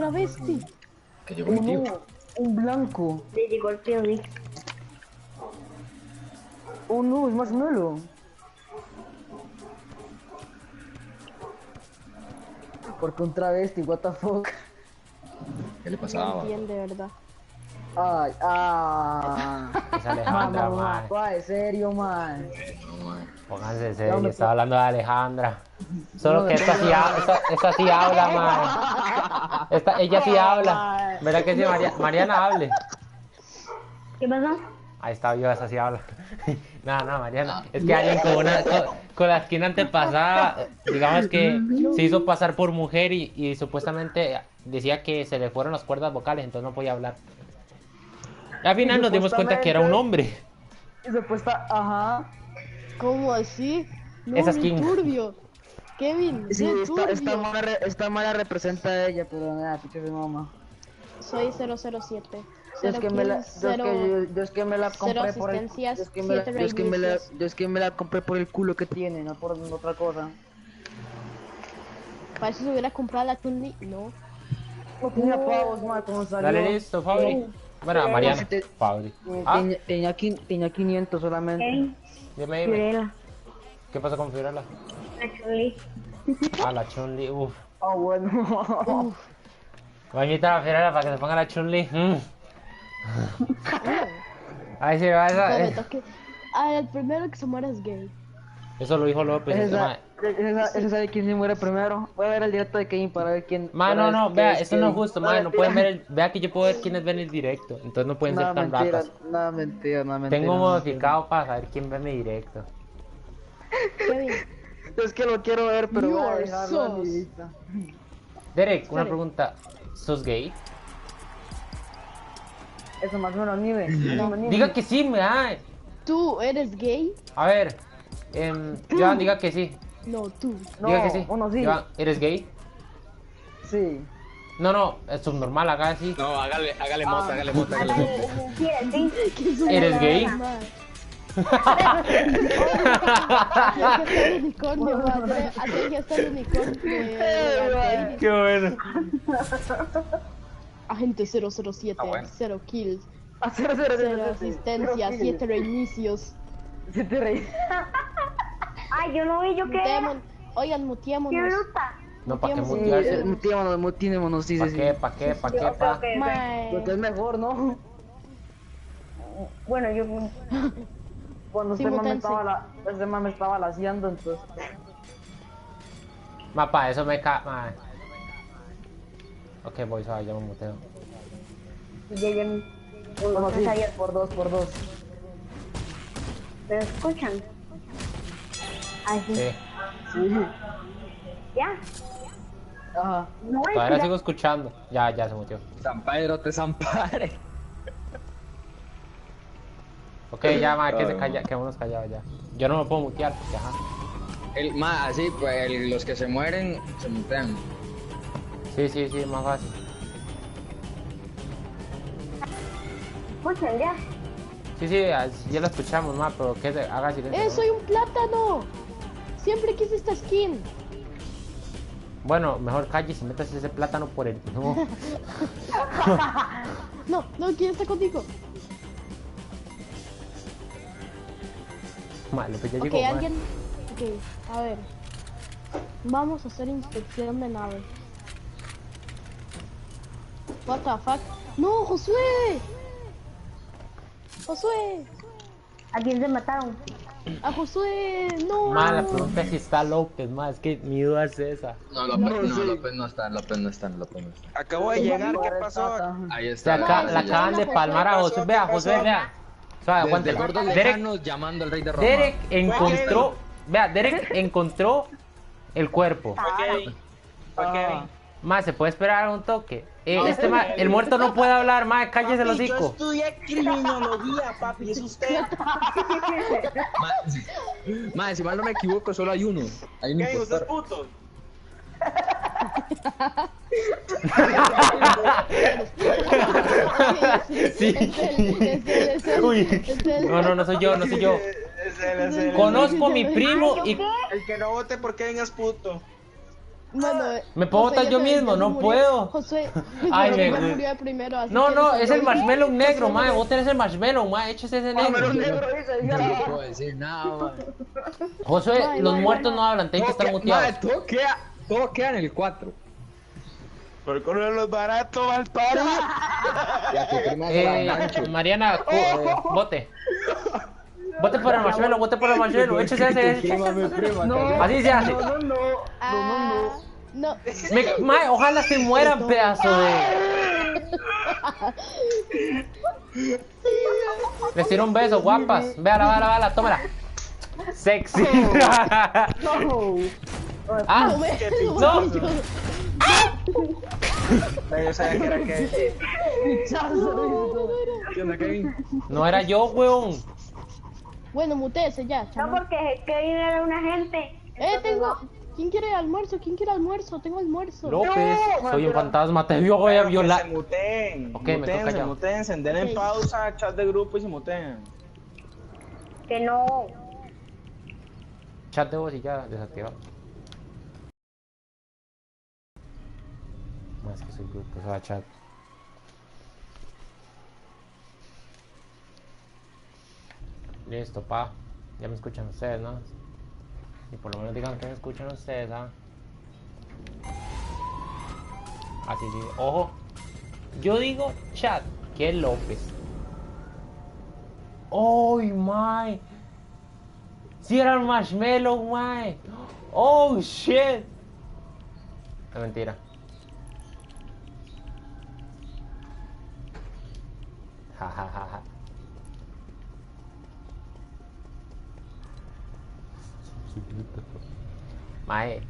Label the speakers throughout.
Speaker 1: Travesti.
Speaker 2: Que llegó mi tío.
Speaker 3: No, un blanco.
Speaker 4: Le llegó el Felix.
Speaker 3: Oh no, es Marshmallow. Porque un travesti, what the fuck.
Speaker 2: ¿Qué le
Speaker 1: No
Speaker 2: pasaba?
Speaker 1: entiende, ¿verdad?
Speaker 3: Ay,
Speaker 5: Es Alejandra, man.
Speaker 3: ¿En serio, man?
Speaker 2: No, man.
Speaker 5: Pónganse serio, estaba hablando de Alejandra. Solo que esta sí habla, man. Ella sí habla. ¿Verdad que sí, Mariana hable?
Speaker 4: ¿Qué pasó?
Speaker 5: Ahí está, yo, esa sí habla. No, Mariana. Es que alguien con la esquina antepasada, digamos que se hizo pasar por mujer y supuestamente decía que se le fueron las cuerdas vocales, entonces no podía hablar. Y al final nos dimos cuenta que era un hombre.
Speaker 3: Y supuesta, ajá.
Speaker 1: ¿Cómo así? No,
Speaker 5: Esa es
Speaker 1: bien
Speaker 5: King.
Speaker 1: turbio. Kevin,
Speaker 3: Sí,
Speaker 1: bien
Speaker 3: esta mala representa a ella, pero nada, piche de mamá.
Speaker 1: Soy 007.
Speaker 3: Yo es que me la, yo es que me la compré
Speaker 1: cero
Speaker 3: por el,
Speaker 1: asistencias,
Speaker 3: yo es que me la,
Speaker 1: 7
Speaker 3: yo es que me la,
Speaker 1: reinicios.
Speaker 3: yo es que me la compré por el culo que tiene, no por otra cosa.
Speaker 1: Para eso se hubiera comprado la Chun-Li. No.
Speaker 3: No tenía pavos, mal, como salió.
Speaker 5: Dale, listo, Fabri. Bueno, Mariana, Fabri.
Speaker 3: Tenía 500 solamente.
Speaker 4: Hey,
Speaker 5: Dime.
Speaker 4: Fiorella.
Speaker 5: ¿Qué pasó con Fiorella?
Speaker 4: La Chun-Li.
Speaker 5: Ah, la Chun-Li, uff.
Speaker 3: Ah, bueno.
Speaker 5: Bañita la Fiorella para que se ponga la Chun-Li. Ahí se va esa.
Speaker 1: Me toque. Ah, el primero que se muere es gay.
Speaker 5: Eso lo dijo López.
Speaker 3: Esa sabe quién se muere primero. Voy a ver el directo de Kevin para ver quién.
Speaker 5: No, vea, eso no es justo, man. No pueden ver el. Vea que yo puedo ver quiénes ven el directo. Entonces no pueden ser tan ratas.
Speaker 3: No, mentira.
Speaker 5: Tengo modificado para saber quién ve mi directo.
Speaker 1: Kevin.
Speaker 3: Es que lo quiero ver, pero
Speaker 1: You
Speaker 3: voy a
Speaker 1: are
Speaker 3: dejarlo
Speaker 1: sus.
Speaker 3: en mi vista.
Speaker 5: Derek, una pregunta. ¿Sos gay?
Speaker 3: Eso más o menos nive.
Speaker 5: Diga que sí, me.
Speaker 1: ¿Tú eres gay?
Speaker 5: A ver. Joan, diga que sí.
Speaker 1: No, tú.
Speaker 5: Diga que sí.
Speaker 3: Uno sí.
Speaker 5: Joan, ¿eres gay?
Speaker 3: Sí.
Speaker 5: No, es subnormal, haga así.
Speaker 2: No, hágale mota, hágale mota.
Speaker 4: Sí, sí.
Speaker 1: ¿Qué es una
Speaker 5: ¿Eres gay?
Speaker 1: mamá? Aquí está el unicornio, madre. Aquí está el unicornio.
Speaker 5: Qué bueno.
Speaker 1: Agente 007,
Speaker 2: bueno.
Speaker 1: 0 kills,
Speaker 3: A 0,
Speaker 1: 0 asistencia, 7 reinicios.
Speaker 3: Se te reí.
Speaker 4: Ay, yo no vi, yo qué era.
Speaker 1: Muteémonos. Oigan,
Speaker 4: ¡Qué
Speaker 1: muteémonos.
Speaker 4: bruta!
Speaker 5: No, ¿para qué
Speaker 1: Sí,
Speaker 5: mutearse?
Speaker 3: Muteémonos, sí,
Speaker 5: ¿Para
Speaker 3: sí.
Speaker 5: qué? ¿Para qué? ¿Para qué?
Speaker 4: Ok, ok, ok.
Speaker 3: Porque es mejor, ¿no?
Speaker 4: Bueno, yo...
Speaker 3: Cuando
Speaker 1: Sí,
Speaker 3: este man
Speaker 1: mutense.
Speaker 3: este man me estaba laseando, entonces.
Speaker 5: Mapa, eso me cae. Ok, voy, suave, ya me muteo.
Speaker 4: Ya,
Speaker 3: Bueno, sí,
Speaker 4: sabía.
Speaker 3: por dos.
Speaker 4: ¿Pero escuchan? Ay, sí.
Speaker 5: Sí.
Speaker 3: Sí.
Speaker 4: ¿Ya?
Speaker 3: Ajá.
Speaker 4: No,
Speaker 5: Todavía sigo escuchando. Ya se muteó.
Speaker 2: San Pedro te zampare.
Speaker 5: Ok, ya, ma, que se calla, quedémonos callados ya. Yo no me puedo mutear, porque ajá.
Speaker 2: Así, pues los que se mueren se mutean.
Speaker 5: Sí, más fácil.
Speaker 4: escuchan ya.
Speaker 5: Sí, ya lo escuchamos, ma, pero que haga silencio. ¿no?
Speaker 1: ¡Soy un plátano! Siempre quise esta skin.
Speaker 5: Bueno, mejor calles y metas ese plátano por el. No.
Speaker 1: No, ¿quién está contigo?
Speaker 5: Malo, pues ya
Speaker 1: Ok,
Speaker 5: llegó, ma.
Speaker 1: alguien... Ok, a ver. Vamos a hacer inspección de nave. What the fuck? ¡No, Josué! ¡Josué!
Speaker 4: ¿A quién se mataron?
Speaker 1: ¡A Josué! ¡No!
Speaker 5: Ma, la pregunta es si está López, ma, es que mi duda es esa.
Speaker 2: No, López no está.
Speaker 6: Acabo de llegar, ¿qué pasó?
Speaker 2: Ahí
Speaker 5: O
Speaker 2: está.
Speaker 5: sea, acá la acaban de palmar a Josué. Vea, Josué, vea. Suave,
Speaker 2: Desde
Speaker 5: aguántela.
Speaker 2: gordos
Speaker 5: Derek,
Speaker 2: lejanos llamando al rey de Roma.
Speaker 5: Derek encontró. Vea, Derek encontró el cuerpo.
Speaker 6: Ok.
Speaker 5: Ma, ¿se puede esperar un toque? El muerto no puede hablar, ma, cállese el
Speaker 6: Papi, yo
Speaker 5: hocico.
Speaker 6: estudié criminología, papi, es usted.
Speaker 2: Madre, si mal no me equivoco, solo hay uno. Hay un
Speaker 6: ¿Qué? ¿Usted es
Speaker 2: impostor.
Speaker 6: puto?
Speaker 5: Sí.
Speaker 1: Es él.
Speaker 5: Uy. No soy yo.
Speaker 6: Es él.
Speaker 5: Conozco a mi primo y.
Speaker 6: El que no vote por Kevin es puto.
Speaker 1: Bueno,
Speaker 5: ¿Me puedo
Speaker 1: Josué
Speaker 5: votar
Speaker 1: ya
Speaker 5: yo
Speaker 1: se-
Speaker 5: mismo?
Speaker 1: ya se
Speaker 5: No
Speaker 1: murió.
Speaker 5: puedo.
Speaker 1: Josué,
Speaker 5: Ay,
Speaker 1: Josué
Speaker 5: me-
Speaker 1: murió de primero, así
Speaker 5: No,
Speaker 1: que
Speaker 5: no,
Speaker 1: Josué
Speaker 5: es el
Speaker 1: no-
Speaker 5: marshmallow negro,
Speaker 1: Josué
Speaker 5: mae.
Speaker 1: no-
Speaker 5: Vos tenés el marshmallow, mae. Échese ese negro.
Speaker 2: Yo no puedo decir nada, man.
Speaker 5: Josué,
Speaker 1: Mae,
Speaker 5: los
Speaker 1: mae,
Speaker 5: muertos
Speaker 1: mae.
Speaker 5: no hablan, tienen que estar muteados.
Speaker 2: Todo queda en el 4.
Speaker 6: Por con los baratos, mal paro.
Speaker 2: Y a tu prima se la engancho.
Speaker 5: Mariana, vote. Vote por el marshmallow, vote por el marshmallow. Échese ese.
Speaker 2: Prima, mi prima.
Speaker 3: No,
Speaker 5: Así se hace.
Speaker 1: Ah, no.
Speaker 5: Mae, ojalá se mueran, pedazo de. Les tiro un beso, guapas. Véala, véala, tómala. Sexy. Ah,
Speaker 1: No, me-
Speaker 5: no.
Speaker 6: Yo sabía que era que.
Speaker 2: ¿Qué onda, Kevin?
Speaker 5: No era yo, weón.
Speaker 1: Bueno, mutéese ya,
Speaker 4: No,
Speaker 1: chaval.
Speaker 4: porque Kevin era un agente.
Speaker 1: Tengo... ¿Quién quiere almuerzo? ¿Quién quiere almuerzo? Tengo almuerzo.
Speaker 5: López, soy un fantasma, te voy a
Speaker 6: Se
Speaker 5: violar.
Speaker 6: muteen.
Speaker 5: Ok, me toca
Speaker 6: Mutéense,
Speaker 5: ya.
Speaker 6: mutéense, den en
Speaker 1: Ok.
Speaker 6: pausa, chat de grupo y se muteen.
Speaker 4: Que no.
Speaker 5: Chat de voz y ya desactivado. Más que soy bruto, o sea, chat. Listo, pa. Ya me escuchan ustedes, ¿no? Y por lo menos digan que me escuchan ustedes, ¿ah? Así sí. Ojo. Yo digo chat, que es López. ¡Ay, my! Si era el marshmallow, my. ¡Oh, shit! No, mentira. Ja, ja, ja, ja. Mae.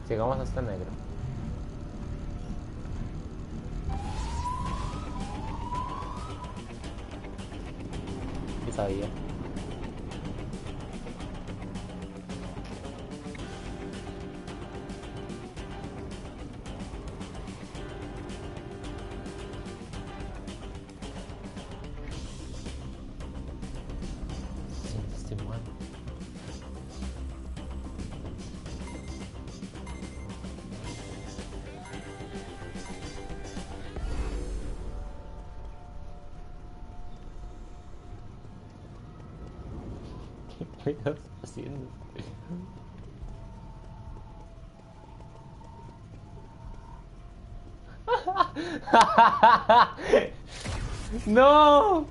Speaker 5: Llegamos hasta negro. Sí sabía. Sí, este man. ¿Qué estás haciendo? No.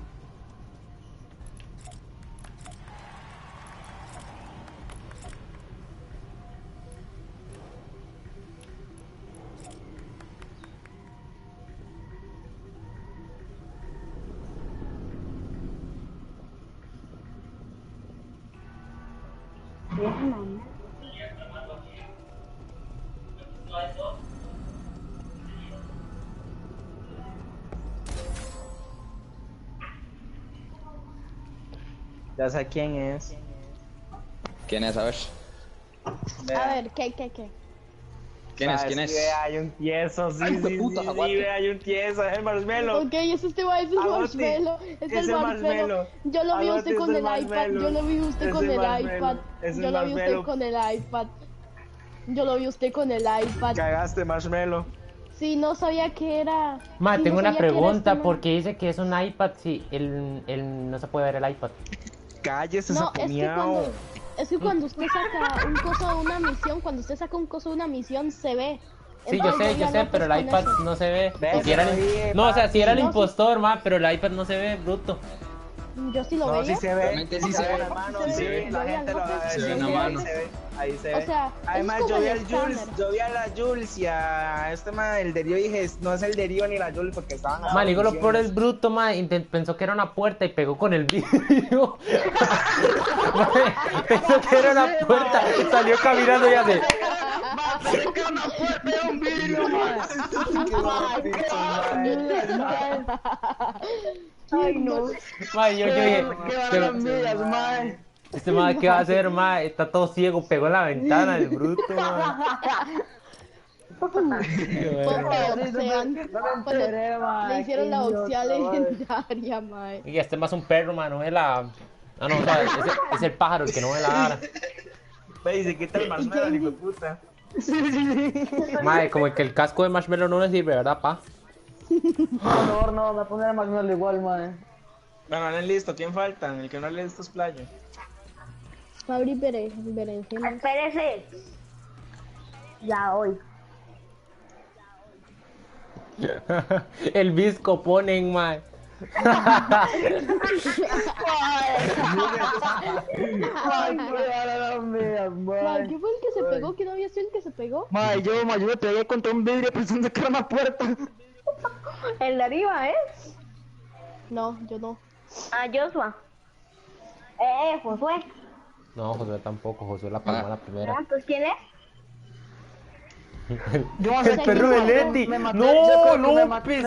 Speaker 6: Ya sé quién es.
Speaker 2: ¿Quién es? A ver.
Speaker 1: A ver, ¿qué?
Speaker 2: ¿Quién es? ¿Quién
Speaker 6: Sí,
Speaker 2: es?
Speaker 6: hay un tieso, sí,
Speaker 2: Ay,
Speaker 6: sí,
Speaker 2: de
Speaker 6: sí,
Speaker 2: puta,
Speaker 6: sí,
Speaker 2: aguante.
Speaker 6: ve, hay un tieso, es el marshmallow.
Speaker 1: Ok, es este va, es el
Speaker 6: Agote.
Speaker 1: marshmallow. Es
Speaker 6: Es
Speaker 1: el
Speaker 6: el
Speaker 1: marshmallow.
Speaker 6: marshmallow.
Speaker 1: Yo lo vi a usted
Speaker 6: Agote,
Speaker 1: con
Speaker 6: es
Speaker 1: el
Speaker 6: el
Speaker 1: iPad.
Speaker 6: marshmallow.
Speaker 1: Yo lo vi a usted
Speaker 6: Es
Speaker 1: con
Speaker 6: el
Speaker 1: el
Speaker 6: marshmallow.
Speaker 1: iPad.
Speaker 6: Es el
Speaker 1: Yo lo vi a usted
Speaker 6: marshmallow.
Speaker 1: con el iPad. Yo lo vi a usted con el iPad.
Speaker 6: Cagaste, marshmallow.
Speaker 1: Sí, no sabía que era.
Speaker 5: Ma,
Speaker 1: sí,
Speaker 5: tengo
Speaker 1: no
Speaker 5: una
Speaker 1: sabía que era
Speaker 5: pregunta,
Speaker 1: este man.
Speaker 5: porque dice que es un iPad, sí, él no se puede ver el iPad.
Speaker 6: Cállese,
Speaker 1: No, es que
Speaker 6: saponeado.
Speaker 1: cuando. Es que cuando usted saca un coso de una misión, cuando usted saca un coso de una misión, se ve.
Speaker 5: Sí, yo
Speaker 1: Entonces,
Speaker 5: sé,
Speaker 1: vi a López
Speaker 5: pero el
Speaker 1: con
Speaker 5: iPad
Speaker 1: eso.
Speaker 5: no se ve.
Speaker 6: Ve,
Speaker 5: Y si era
Speaker 6: se ve,
Speaker 5: no, o sea, si era el
Speaker 1: no, sí.
Speaker 5: impostor, ma, pero el iPad no se ve, bruto.
Speaker 1: Yo sí lo
Speaker 6: No,
Speaker 1: veía.
Speaker 6: sí se ve.
Speaker 2: Realmente sí se ve.
Speaker 6: hermano,
Speaker 1: Sí
Speaker 6: sí,
Speaker 1: se ve.
Speaker 6: la gente lo va a ver.
Speaker 2: Se ve en la
Speaker 6: ahí
Speaker 2: mano.
Speaker 6: se ve, ahí se
Speaker 1: O
Speaker 6: ve.
Speaker 1: sea,
Speaker 6: Además,
Speaker 1: es
Speaker 6: yo
Speaker 1: como
Speaker 6: vi
Speaker 1: el
Speaker 6: al Jules,
Speaker 1: estándar.
Speaker 6: yo vi a la Jules y a este man, el Derio, y dije, no es el Derio ni la Jules porque estaban
Speaker 5: Ma, digo lo peor
Speaker 6: misiones.
Speaker 5: es bruto, ma, pensó que era una puerta y pegó con el vidrio. Ma, pensó que era una puerta, salió caminando y hace.
Speaker 4: Ay, no.
Speaker 5: Ma, yo dije, este ma, ¿qué va a hacer, ma? Está todo ciego, pegó en la ventana, el bruto, ma.
Speaker 1: Le hicieron la boxeada legendaria, mae.
Speaker 5: Y este más un perro, mano, no es la... Ah, no, o sea, es el pájaro el que no ve la vara.
Speaker 6: Ve y se quita el marshmallow, hijo de puta.
Speaker 5: Mae, como que el casco de marshmallow no le sirve, ¿verdad, pa?
Speaker 3: Por favor, no, me pondré a Magnolia igual, mae.
Speaker 6: Bueno, no es listo, ¿quién falta? El que no lee estos playos.
Speaker 1: Fabri Berencena.
Speaker 4: Espérese. Ya hoy.
Speaker 5: El visco ponen, mae.
Speaker 1: Mae, ¿qué fue el que se pegó? ¿Quién había sido el que se pegó?
Speaker 3: Mae, yo me pegué contra un vidrio pensando que era una puerta.
Speaker 4: El de arriba, ¿eh?
Speaker 1: No, yo no.
Speaker 4: Ah, Joshua. Josué.
Speaker 5: No, Josué tampoco, Josué la palmó la primera.
Speaker 4: Ah, pues ¿quién es?
Speaker 3: Yo
Speaker 5: El perro de Leti.
Speaker 3: me maté,
Speaker 5: No,
Speaker 3: yo creo que
Speaker 5: López.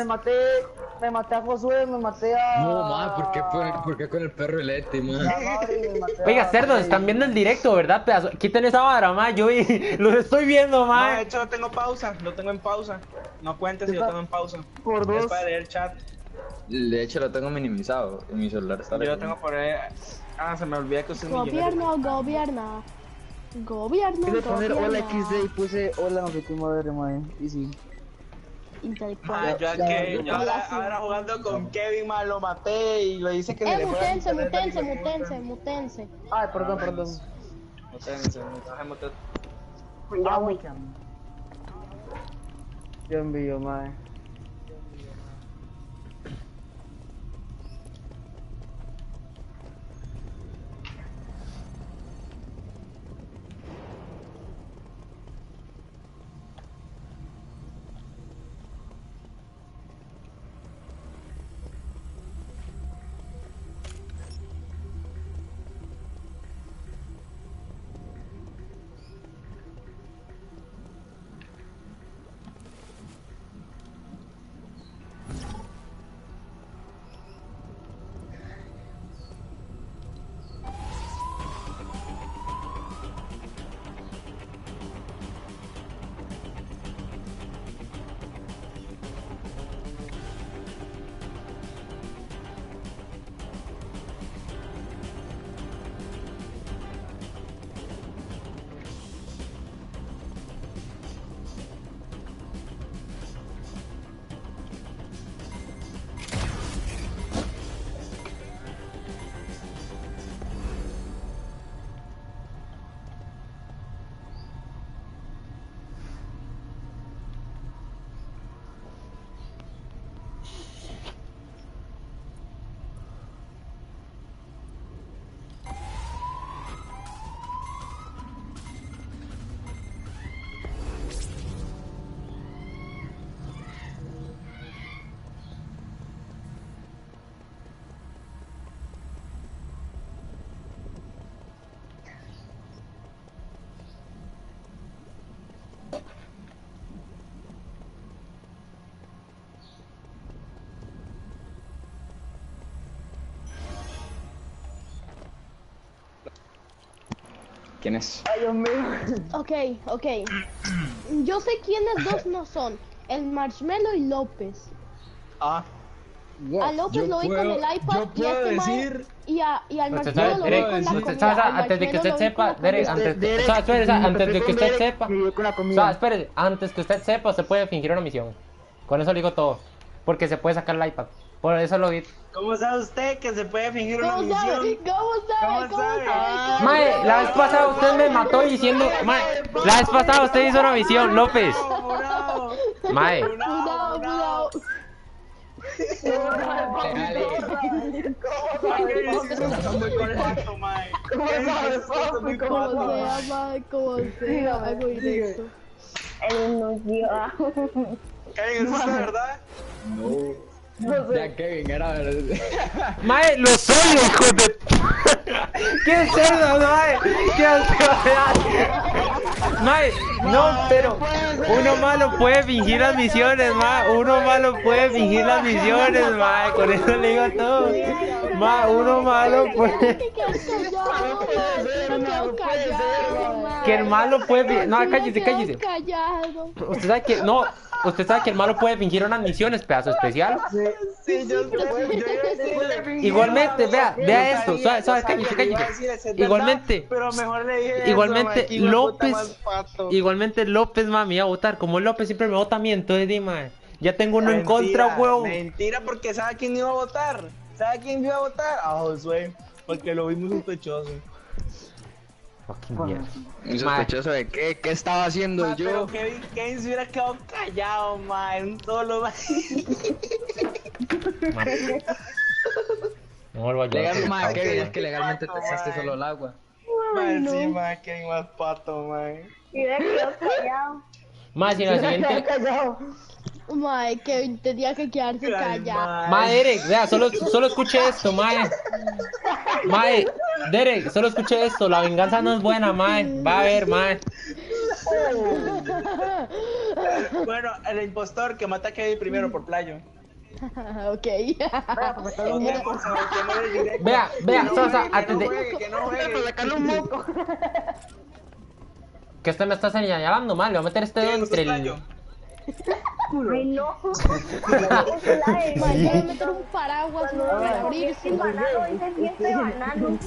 Speaker 3: me maté a Josué, me maté a...
Speaker 2: No, ma, ¿por qué con el perro de Leti, ma?
Speaker 5: Oiga, cerdos, están viendo el directo, ¿verdad, pedazo? Quiten esa vara, ma. Yo los estoy viendo,
Speaker 6: No, de
Speaker 5: ma.
Speaker 6: hecho lo tengo pausa, lo tengo en pausa. No cuentes si lo tengo en pausa.
Speaker 3: Por
Speaker 6: Es
Speaker 3: dos.
Speaker 6: para leer el chat.
Speaker 2: De hecho, lo tengo minimizado. En mi celular está
Speaker 6: Yo lo
Speaker 2: lejos.
Speaker 6: tengo por ahí. Ah, se me olvida que usted es millonario.
Speaker 1: Gobierno.
Speaker 3: Quise poner hola
Speaker 1: Gobierno.
Speaker 3: XD y puse hola no sé qué madre, mae. Y sí.
Speaker 1: Intelectual.
Speaker 6: Ah, yo ahora jugando con Kevin, más lo maté y lo hice que se le fuera.
Speaker 1: Mutense.
Speaker 3: Ay, perdón.
Speaker 6: Mutense.
Speaker 4: Ya voy.
Speaker 3: Yo envío, mae.
Speaker 2: ¿Quién es?
Speaker 3: Ay, Dios mío.
Speaker 1: Ok. Yo sé quiénes dos no son. El Marshmello y López.
Speaker 6: Ah,
Speaker 1: A López lo vi con el iPad y a este mae y al
Speaker 5: Usted
Speaker 1: Marshmello
Speaker 5: sabe,
Speaker 1: lo vi
Speaker 5: Derek,
Speaker 1: con la
Speaker 5: usted
Speaker 1: comida.
Speaker 5: sabe,
Speaker 1: Al
Speaker 5: antes de que
Speaker 1: Marshmello
Speaker 5: usted
Speaker 1: lo vi con
Speaker 5: sepa,
Speaker 1: la
Speaker 5: Derek,
Speaker 1: comida.
Speaker 5: antes, o sea, espérese, antes de que usted sepa,
Speaker 3: Me con la
Speaker 5: o sea,
Speaker 3: comida.
Speaker 5: espérese, antes que usted sepa, se puede fingir una misión. Con eso le digo todo, porque se puede sacar el iPad. Por eso lo vi.
Speaker 6: ¿cómo sabe usted que se puede fingir una
Speaker 1: ¿Cómo sabe?
Speaker 6: misión?
Speaker 1: ¿Cómo sabe?
Speaker 5: Mae, la vez pasada usted me mató diciendo, mae, la vez pasada usted hizo una misión, López.
Speaker 6: Bravo.
Speaker 5: Mae,
Speaker 1: Cuidado.
Speaker 6: Muy correcto, mae.
Speaker 3: ¿Cómo sabes, papi? ¿Cómo
Speaker 1: Como
Speaker 3: sabes?
Speaker 1: sea, mae, como sea. Hago directo.
Speaker 4: Él nos dio.
Speaker 6: Kevin, ¿eso es la verdad?
Speaker 2: No. Ya, Kevin, era verdad.
Speaker 5: mae, lo soy, hijo de... ¿Qué es eso, mae? ¿Qué asco? mae, no, pero uno malo puede fingir las misiones, mae. Uno malo puede fingir las misiones, mae. Con eso le digo a todos. Mae, uno malo puede. Que el malo puede. No, cállese, cállese. Usted sabe que. No. Usted sabe que el malo puede fingir unas misiones, pedazo especial.
Speaker 6: Sí, yo
Speaker 5: Igualmente, vea esto. Suave, cállese. Igualmente.
Speaker 6: Pero mejor le dije
Speaker 5: Igualmente,
Speaker 6: eso,
Speaker 5: López. Igualmente, López, mami, iba a votar. Como López siempre me vota a mí, entonces, dime, ya tengo uno en contra, huevo.
Speaker 6: Mentira, porque ¿sabe quién iba a votar? ¿Sabe quién iba a votar? A Josué, porque lo vimos sospechoso.
Speaker 5: Fucking mierda.
Speaker 2: ¿Un sospechoso de qué? ¿Qué estaba haciendo
Speaker 6: Ma,
Speaker 2: yo?
Speaker 6: pero Kevin se hubiera quedado callado, ma, un solo, ma.
Speaker 5: No vuelvo a llorar.
Speaker 2: Legal, ma, Kevin, es que legalmente te echaste solo el agua.
Speaker 6: Ma, sí, ma, Kevin más pato, ma.
Speaker 4: Y hubiera quedado callado.
Speaker 5: Más, si en la siguiente.
Speaker 1: Mae, que tenía que quedarse callado.
Speaker 5: Mae, Derek, vea, solo escuche esto, mae. Mae, Derek, solo escuche esto. La venganza no es buena, mae. Va a ver, mae.
Speaker 6: Bueno, el impostor que mata a Kevin primero por playo.
Speaker 1: Ok.
Speaker 5: Vea, Sosa, antes de.
Speaker 6: Que no juegue.
Speaker 5: Que usted me está señalando, mae. Le voy a meter este dedo entre el.
Speaker 4: Ay, no.
Speaker 1: Mae, yo voy a meter un paraguas, no voy a abrirse.
Speaker 4: Banano, dice fiesta de banano.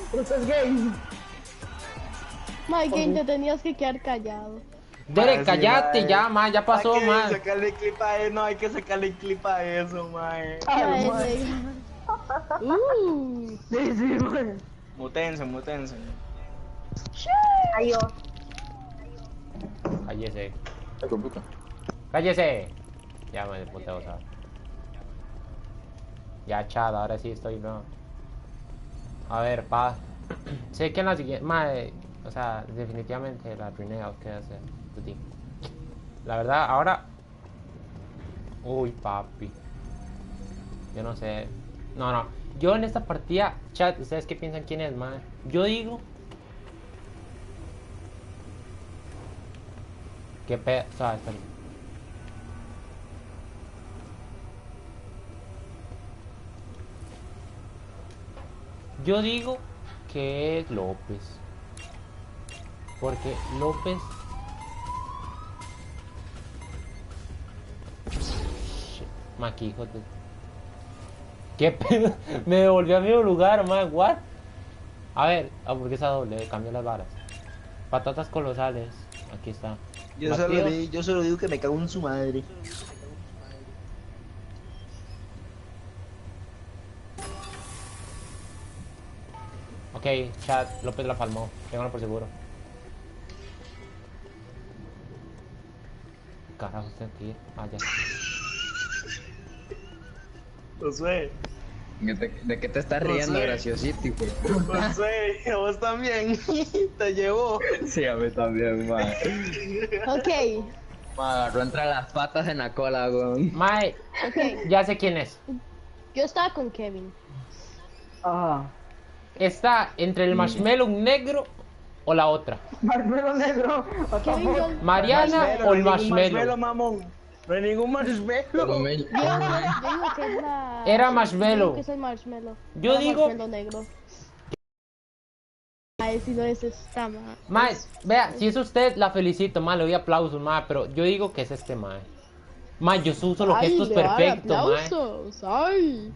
Speaker 1: Mae, que te tenías que quedar callado.
Speaker 5: Derek,
Speaker 6: Sí,
Speaker 5: cállate,
Speaker 6: mae.
Speaker 5: ya, mae, ya pasó,
Speaker 6: Hay que
Speaker 5: mae.
Speaker 6: sacarle clip a eso, no hay que sacarle clip a eso, mae.
Speaker 1: Mae,
Speaker 6: Mutense.
Speaker 4: Adiós.
Speaker 5: Cállese. Cállese. Ya me puteo, ¿sabes? Ya, Chad, ahora sí estoy, no. A ver, pa. Sé que en la siguiente. Mae, o sea, definitivamente la trineo que hacer. Tuti. La verdad, ahora. Uy, papi. Yo no sé. No. Yo en esta partida, chat, ¿ustedes qué piensan quién es, mae? Yo digo. ¿Qué pedo? O sea, espera. Yo digo que es López. Porque López... Maquijo. ¿Qué pedo? Me devolvió a mi lugar, man. What? A ver, hamburguesa doble, cambió las varas. Patatas colosales. Aquí está.
Speaker 6: Yo solo digo que me cago en su madre.
Speaker 5: Ok, chat, López la palmó. Ténganlo por seguro. Carajo, tengo que ir. Ah, ya.
Speaker 6: Josué,
Speaker 2: ¿De qué te estás riendo,
Speaker 6: Josué.
Speaker 2: graciosito, hijo?
Speaker 6: Josué, a vos también. Te llevó.
Speaker 2: Sí, a mí también, ma.
Speaker 1: Ok,
Speaker 2: Me agarró entre las patas en la cola, weón.
Speaker 5: Mae,
Speaker 1: ok.
Speaker 5: ya sé quién es.
Speaker 1: Yo estaba con Kevin.
Speaker 3: Ajá.
Speaker 5: Está entre el marshmallow negro o la otra.
Speaker 3: Marshmallow negro.
Speaker 1: Kevin, yo
Speaker 5: Mariana o el
Speaker 6: Marshmallow,
Speaker 5: marshmallow.
Speaker 6: mamón. No hay ningún marshmallow.
Speaker 2: Me-
Speaker 1: digo que es la...
Speaker 5: Era marshmallow.
Speaker 1: Digo que es el marshmallow.
Speaker 5: Yo
Speaker 1: Era
Speaker 5: digo-
Speaker 1: marshmallow negro. Ay, si no es está mal.
Speaker 5: Mae, vea, si es usted, la felicito, mae, le doy aplausos, mae, pero yo digo que es este mae. Mae, yo uso los gestos perfectos, mae.
Speaker 1: Aplausos, ay.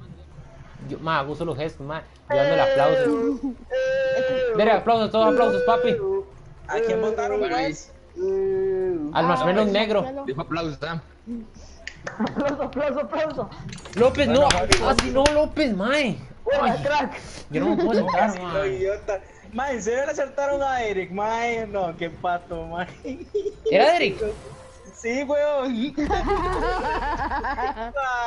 Speaker 5: Mae, uso los gestos, mae. Yo dando el aplauso. Dele aplausos, todos aplausos, papi.
Speaker 6: ¿A quién votaron,
Speaker 2: Bueno,
Speaker 6: pues?
Speaker 5: Al marshmallow negro.
Speaker 2: Dijo aplausos, ¿ah?
Speaker 3: Aplauso.
Speaker 5: López, no, así no, López, mae. Ay,
Speaker 3: Crack.
Speaker 5: yo no me puedo sentar,
Speaker 6: Lo
Speaker 5: mae.
Speaker 6: idiota. Ma, ¿en serio le acertaron a Eric? Ma, no, qué pato, ma.
Speaker 5: ¿Era Derek?
Speaker 6: Sí, weón.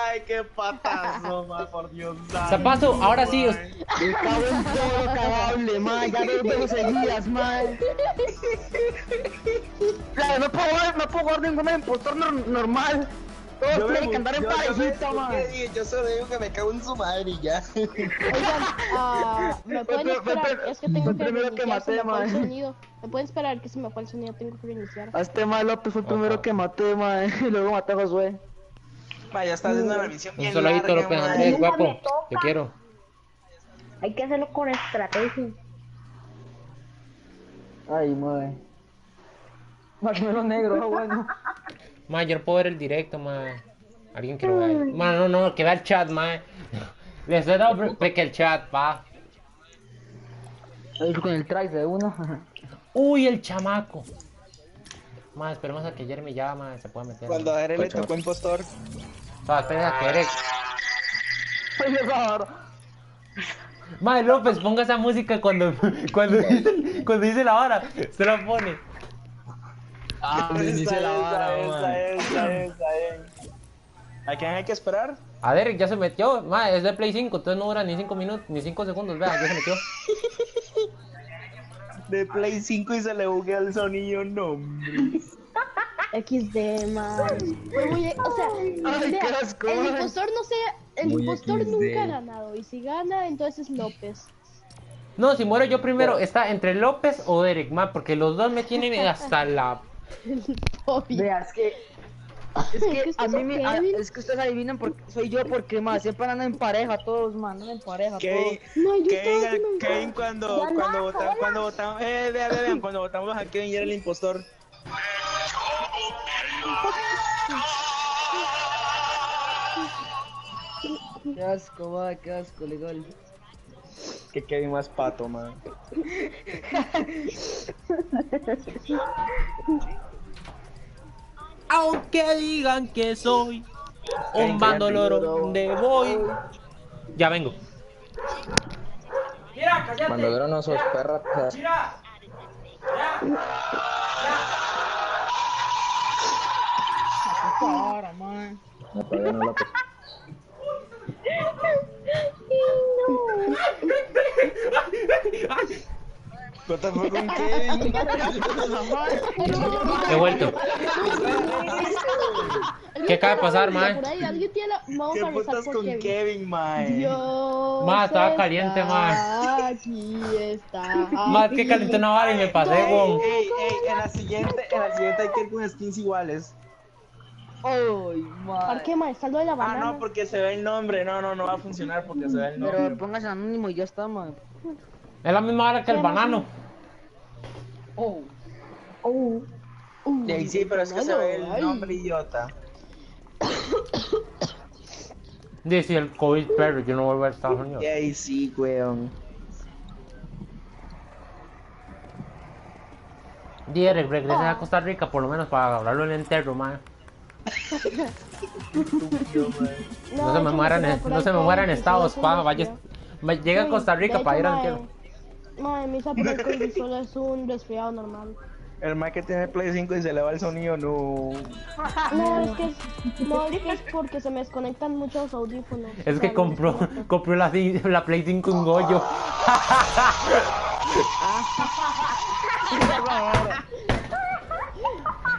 Speaker 6: Ay, qué patazo, ma, por Dios.
Speaker 5: Zapazo, ahora sí.
Speaker 3: Me cago en todo, cagable, man. Ya dos veces seguidas, man. Claro, no puedo jugar ningún impostor normal. Todos tienen que andar en parejita,
Speaker 6: ¿qué
Speaker 3: man.
Speaker 6: dije? Yo solo digo que me cago en su madre y ya.
Speaker 1: Oigan, ¿me pueden esperar? Es que tengo
Speaker 3: fue
Speaker 1: que
Speaker 3: el primero que
Speaker 1: reiniciar, se
Speaker 3: maté,
Speaker 1: me fue el
Speaker 3: man.
Speaker 1: sonido. ¿Me pueden esperar que se me fue el sonido? Tengo que reiniciar.
Speaker 3: A este mal López fue el primero que maté, man. Y luego maté a Josué.
Speaker 6: Ma, ya está haciendo la misión
Speaker 5: Un
Speaker 6: bien
Speaker 5: saludito,
Speaker 6: larga,
Speaker 5: López
Speaker 6: ma.
Speaker 5: Andrés,
Speaker 4: Nunca
Speaker 5: guapo.
Speaker 4: me toca.
Speaker 5: Te quiero.
Speaker 4: Hay que hacerlo con estrategia.
Speaker 3: Ay, madre. Marshmallow negro, ah, bueno.
Speaker 5: Ma, yo no puedo ver el directo, ma. Alguien que lo vea. Ma, no, que vea el chat, ma. Les he dado que el chat, pa.
Speaker 3: Ahí con el traje de uno.
Speaker 5: Uy, el chamaco. Ma, esperemos a que Jeremy ya, ma, se pueda meter.
Speaker 6: Cuando a Ere le tocó impostor.
Speaker 5: Pa, espera a que Eric.
Speaker 3: Ay, Dios, ahora.
Speaker 5: Ma, López, ponga esa música cuando dice la hora. Se la pone.
Speaker 6: Ah, inicia la vara, está bien. ¿A quién hay que esperar?
Speaker 5: A Derek ya se metió. Ma, es de Play 5, entonces no dura ni 5 minutos, ni 5 segundos. Vea, ya se metió.
Speaker 6: De Play 5 y se le buguea el sonido, no, hombre.
Speaker 1: XD, man. Pero muy, o sea,
Speaker 3: Ay,
Speaker 1: vea,
Speaker 3: qué asco,
Speaker 1: el
Speaker 3: man.
Speaker 1: impostor no sé, el
Speaker 2: Muy
Speaker 1: impostor
Speaker 2: XD.
Speaker 1: nunca ha ganado. Y si gana, entonces es López.
Speaker 5: No, si muero yo primero, está entre López o Derek, ma, porque los dos me tienen hasta la...
Speaker 1: Obvio.
Speaker 3: Vea, es que
Speaker 1: ¿Qué
Speaker 3: a mí
Speaker 1: pasó, Kevin?
Speaker 3: es que ustedes adivinan porque soy yo, porque más siempre andan en pareja todos, man, andan en pareja
Speaker 6: Kevin,
Speaker 3: todos.
Speaker 1: No, yo estaba haciendo un
Speaker 6: Kevin cuando votamos, vean, cuando votamos a Kevin ya era el impostor.
Speaker 3: Qué asco, legal.
Speaker 6: Que Kevin más pato, man.
Speaker 5: Aunque digan que soy un bandolero donde voy. Ya vengo.
Speaker 2: Bandolero no sos perra.
Speaker 3: Ahora, man.
Speaker 2: No, todavía no lo
Speaker 6: What the fuck con Kevin?
Speaker 5: He vuelto. ¿Qué acaba de pasar, man?
Speaker 1: Por ahí, alguien tiene la... Vamos
Speaker 6: ¿Qué
Speaker 1: a rezar
Speaker 6: putas
Speaker 1: por
Speaker 6: con
Speaker 1: Kevin.
Speaker 6: Kevin, man?
Speaker 1: Dios
Speaker 5: Ma, estaba caliente, ma.
Speaker 1: Aquí está.
Speaker 5: Más que calenté una vara y me pasé, weón.
Speaker 6: Ey, en la siguiente hay que ir con skins iguales.
Speaker 3: Ay,
Speaker 1: ¿Para
Speaker 3: man.
Speaker 1: qué, ma? Está lo de la
Speaker 6: Ah,
Speaker 1: banana.
Speaker 6: no, porque se ve el nombre. No va a funcionar porque se ve el nombre.
Speaker 3: Pero póngase anónimo y ya está, man.
Speaker 5: Es la misma hora que el banano.
Speaker 3: Oh.
Speaker 6: Ey, sí, pero es que se ve el nombre, idiota.
Speaker 5: Dice el COVID, pero yo no vuelvo a Estados Unidos.
Speaker 6: Ey, sí, weón.
Speaker 5: Derek, regresa a Costa Rica por lo menos para hablarlo en el entierro, man. No se me mueran estados, pa, vaya. Llega a Costa Rica para ir al entierro.
Speaker 1: Madre, mi por el COVID solo es un resfriado normal.
Speaker 6: El man que tiene Play 5 y se le va el sonido, no.
Speaker 1: No, es que es porque se me desconectan muchos audífonos.
Speaker 5: Es que compró la Play 5 en Goyo.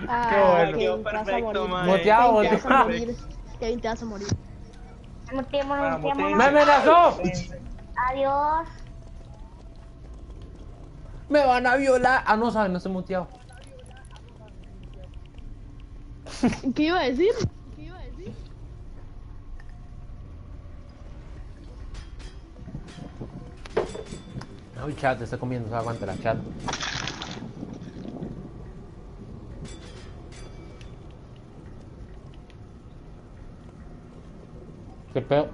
Speaker 5: Qué bueno.
Speaker 6: Quedó perfecto, man.
Speaker 5: Moteado,
Speaker 1: Kevin, te vas a
Speaker 5: moteado.
Speaker 1: morir. Kevin, te vas a morir.
Speaker 4: Muteémonos.
Speaker 5: ¡Me amenazó!
Speaker 4: Adiós.
Speaker 5: ¡Me van a violar! Ah, no, saben, no estoy muteado.
Speaker 1: ¿Qué iba a decir?
Speaker 5: Uy, chat, está comiendo, se aguanta la chat. ¿Qué pedo?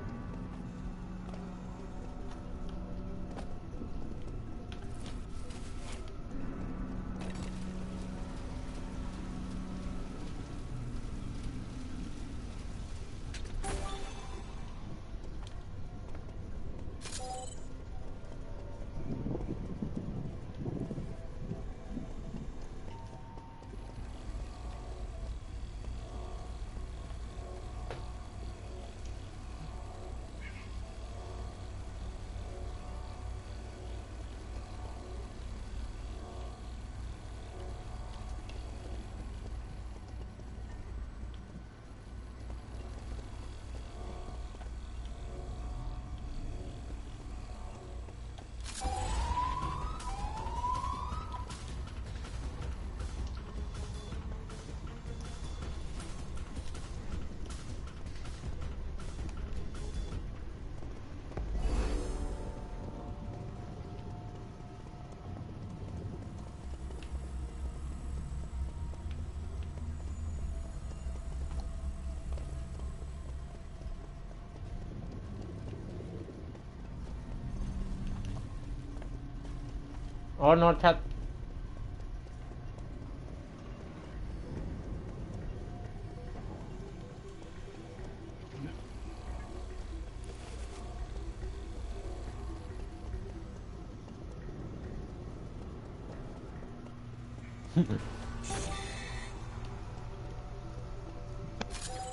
Speaker 5: Oh, no, chat.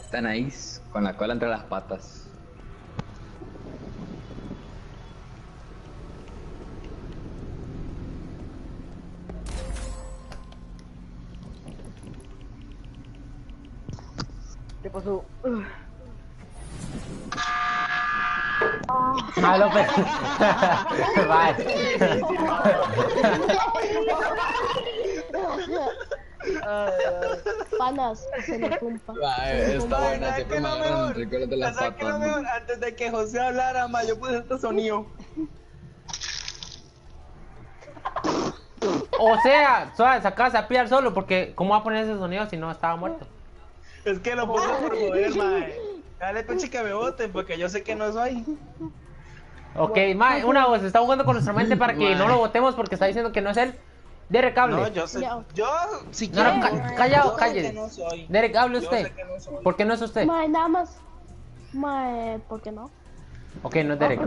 Speaker 2: Están ahí con la cola entre las patas.
Speaker 3: ¿Qué pasó?
Speaker 5: Ah, López. Bye.
Speaker 1: Panas, se me culpa.
Speaker 2: Está buena, siempre me agarran entre colas de las
Speaker 6: ¿Sabes qué es lo
Speaker 2: patas.
Speaker 6: mejor? Antes de que José hablara, ma, yo puse este sonido.
Speaker 5: O sea, suave, sacás a pillar solo, porque ¿cómo va a poner ese sonido si no estaba muerto?
Speaker 6: Es que lo puse por joder, mae. Dale, peche, que me voten, porque yo sé que no soy.
Speaker 5: Ok, mae, una voz, está jugando con nuestra mente para que no lo votemos porque está diciendo que no es él. Derek, hable.
Speaker 6: No, yo sé.
Speaker 1: Ya.
Speaker 6: Yo, si
Speaker 5: No, no,
Speaker 6: quiero,
Speaker 5: callado,
Speaker 6: yo sé
Speaker 5: cállese.
Speaker 6: que no soy.
Speaker 5: Derek, hable
Speaker 6: Yo
Speaker 5: usted.
Speaker 6: sé que no soy.
Speaker 5: ¿Por qué no es usted?
Speaker 1: Mae, nada más. Mae, ¿por qué no?
Speaker 5: Ok, no es Derek.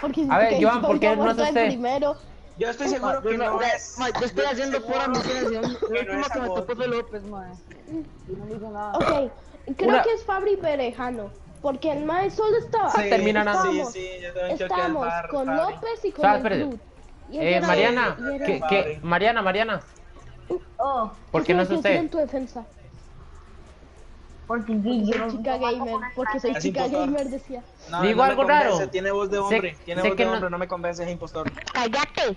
Speaker 1: Porque
Speaker 5: A ver,
Speaker 1: porque
Speaker 5: Joan, ¿por qué
Speaker 1: yo
Speaker 5: no es
Speaker 1: muerto de
Speaker 5: usted?
Speaker 1: Primero.
Speaker 6: Yo estoy seguro que no es.
Speaker 3: Yo estoy haciendo pura misiones. El
Speaker 6: no
Speaker 3: último
Speaker 6: es
Speaker 3: que me
Speaker 6: amor.
Speaker 3: tocó fue López, mae. Y no le hice nada.
Speaker 1: Ok, creo
Speaker 5: Una-
Speaker 1: que es Fabri Berejano. Porque el mae solo estaba.
Speaker 6: Sí,
Speaker 5: termina nada.
Speaker 6: Sí, sí, yo también creo que es
Speaker 1: Estábamos con
Speaker 6: Fabri.
Speaker 1: López y con
Speaker 5: Suave,
Speaker 1: el
Speaker 5: espérate.
Speaker 1: Club. Y ella era-
Speaker 5: Mariana,
Speaker 1: y era-
Speaker 5: que, Mariana,
Speaker 4: Oh,
Speaker 5: ¿por qué no es
Speaker 1: ¿Qué decir en
Speaker 5: usted?
Speaker 1: tu defensa?
Speaker 4: porque
Speaker 1: Porque
Speaker 4: yo
Speaker 1: soy chica gamer. Porque soy
Speaker 6: Es
Speaker 1: chica
Speaker 6: impostor.
Speaker 1: gamer, decía.
Speaker 6: No,
Speaker 5: Digo
Speaker 6: no me
Speaker 5: algo
Speaker 6: convence,
Speaker 5: raro.
Speaker 6: Tiene voz de
Speaker 5: Sé-
Speaker 6: hombre. Tiene
Speaker 5: sé
Speaker 6: voz
Speaker 5: que
Speaker 6: de
Speaker 5: no-
Speaker 6: hombre, no me convence, es impostor.
Speaker 4: cállate.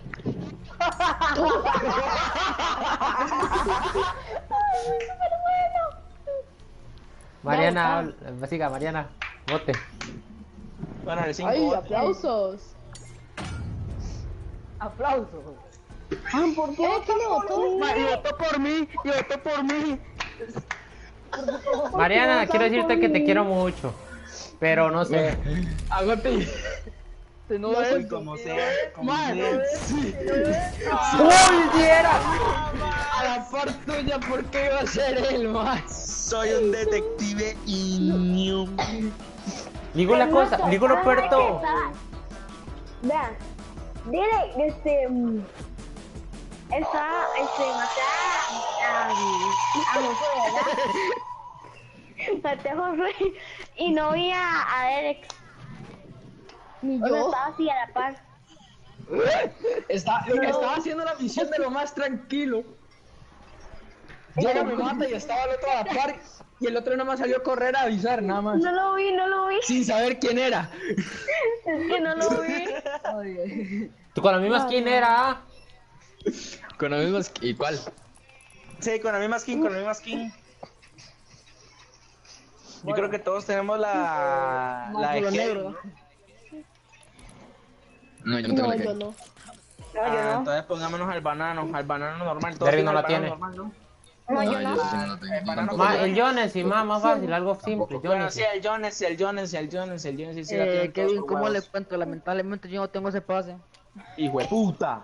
Speaker 5: Mariana, siga, Mariana, vote.
Speaker 6: Bueno, el 5.
Speaker 1: ¡Ay, aplausos!
Speaker 3: Aplausos.
Speaker 1: ¿Por qué? ¿Quién me votó?
Speaker 3: Mae, y votó por mí, y votó por mí.
Speaker 5: Mariana, quiero decirte que te quiero mucho. Pero no sé.
Speaker 2: Agote.
Speaker 3: No
Speaker 6: Soy como sea. Como
Speaker 3: Mae,
Speaker 6: sea.
Speaker 5: ¡Uy, si era!
Speaker 3: a la par tuya, ¿por qué iba a ser él, mae?
Speaker 6: Soy un detective y...
Speaker 5: Digo la cosa, digo lo peor de todo.
Speaker 4: Vean, dile, maté a Josué y no vi a Derek.
Speaker 1: Ni
Speaker 4: O sea,
Speaker 1: yo.
Speaker 4: estaba así a la par.
Speaker 3: Estaba haciendo la misión de lo más tranquilo. Llega, me mata y estaba el otro a la par. Y el otro nada más salió a correr a avisar, nada más.
Speaker 4: No lo vi.
Speaker 3: Sin saber quién era.
Speaker 4: Es que no lo vi.
Speaker 5: Tú con la misma skin era. ¿Ah?
Speaker 2: Con los mismos. ¿Y cuál?
Speaker 6: Sí, con la misma skin, Yo creo que todos tenemos la de
Speaker 3: Lo
Speaker 6: Heavy,
Speaker 3: negro.
Speaker 6: ¿no?
Speaker 2: No, yo no tengo
Speaker 1: No,
Speaker 2: la
Speaker 1: yo
Speaker 2: que.
Speaker 1: no.
Speaker 6: Entonces pongámonos al banano normal. Todos
Speaker 5: Derek no
Speaker 6: tienen
Speaker 5: la
Speaker 6: el banano
Speaker 5: tiene.
Speaker 6: normal, ¿no?
Speaker 4: No, yo
Speaker 2: yo
Speaker 4: no.
Speaker 2: sí no la tengo. Yo tampoco.
Speaker 5: Ma, el Jones, y más fácil, algo simple.
Speaker 6: Bueno,
Speaker 5: Jones.
Speaker 6: sí, el Jones, sí la tienen
Speaker 3: Kevin,
Speaker 6: todos
Speaker 3: ¿cómo
Speaker 6: por
Speaker 3: le
Speaker 6: huevos.
Speaker 3: cuento? Lamentablemente yo no tengo ese pase.
Speaker 6: Hijo de puta.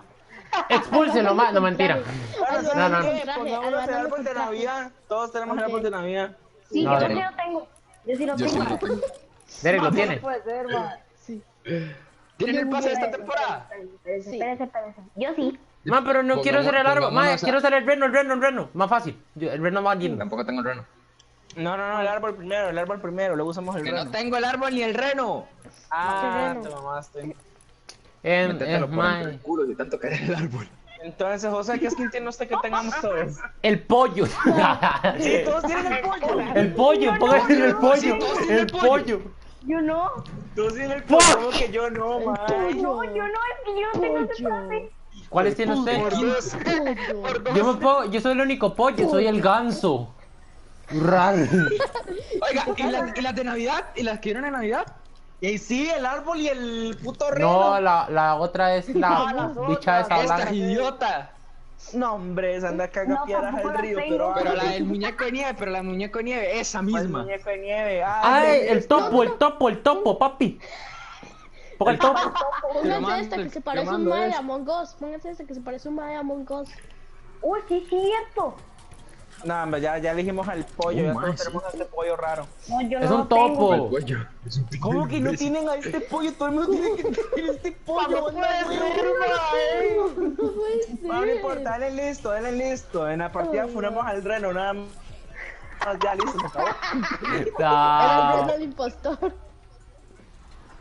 Speaker 5: Expúlselo, ma. No, mentira.
Speaker 6: Bueno,
Speaker 5: No, no.
Speaker 6: ¿sabes qué? Pongámonos el árbol de Navidad. Todos tenemos el árbol de Navidad.
Speaker 4: Sí,
Speaker 5: No,
Speaker 4: yo
Speaker 5: Derek.
Speaker 4: sí lo tengo. Yo sí lo
Speaker 2: Yo sí
Speaker 4: tengo.
Speaker 2: no lo tengo.
Speaker 5: Derek lo tiene.
Speaker 3: Puede ser, man.
Speaker 1: Sí.
Speaker 3: ¿Tienen el pase de esta temporada?
Speaker 4: Espérese. Yo sí.
Speaker 5: Ma, pero no quiero ser el árbol. Ma,
Speaker 2: Pongámonos a-
Speaker 5: quiero ser el reno. Más fácil. El reno más lindo.
Speaker 2: Tampoco tengo el reno.
Speaker 6: No, el árbol primero, luego usamos el
Speaker 2: Que
Speaker 6: reno.
Speaker 2: no tengo el árbol ni el reno.
Speaker 6: Ah,
Speaker 1: reno?
Speaker 6: te mamaste.
Speaker 2: Métetelo por
Speaker 5: Ma,
Speaker 2: el culo de tanto querer el árbol.
Speaker 6: Entonces, José, ¿qué skin tiene usted que tengamos todos?
Speaker 5: el pollo.
Speaker 6: Sí, todos tienen el pollo.
Speaker 5: El pollo, póngale el pollo. El pollo.
Speaker 4: Yo no.
Speaker 6: Todos tienen el pollo. ¿Cómo que yo no, man?
Speaker 4: No, yo no, es que yo no tengo ese pase.
Speaker 5: ¿Cuáles tiene usted?
Speaker 1: Pollo.
Speaker 5: Yo soy el único pollo, soy el ganso. Rar.
Speaker 3: Oiga, ¿y las de Navidad? ¿Y las que vieron en Navidad?
Speaker 6: Y sí, el árbol y el puto reno.
Speaker 5: No, la otra es la bicha esa
Speaker 3: Esta
Speaker 5: blanca.
Speaker 3: idiota.
Speaker 6: No, hombre, se anda a cagar
Speaker 4: No,
Speaker 6: piedras
Speaker 4: tampoco
Speaker 6: al
Speaker 4: la
Speaker 6: río,
Speaker 4: tengo.
Speaker 3: Pero la del muñeco de nieve, esa
Speaker 6: El
Speaker 3: misma.
Speaker 6: muñeco de nieve.
Speaker 5: Ay, el topo, papi. Ponga el top.
Speaker 1: Pónganse este que se parece un
Speaker 3: mando
Speaker 1: mae de
Speaker 3: es.
Speaker 1: Among Us. Pónganse este que se parece un mae de Among Us.
Speaker 4: Uy, sí es cierto.
Speaker 6: No, hombre, ya elegimos al pollo, ya todos tenemos a este pollo raro.
Speaker 4: No, yo
Speaker 5: Es
Speaker 4: no
Speaker 5: un
Speaker 4: lo tengo.
Speaker 5: topo.
Speaker 2: Pollo. Es un pico
Speaker 6: ¿Cómo
Speaker 2: de
Speaker 6: que no
Speaker 2: imbécil.
Speaker 6: tienen a este pollo? Todo el mundo tiene que tener este pollo.
Speaker 4: No puede ser,
Speaker 1: No puede ser.
Speaker 6: No importa, dale listo. En la partida funamos al reno, nada más. Ya listo, se acabó.
Speaker 1: Era
Speaker 5: No.
Speaker 1: el del impostor.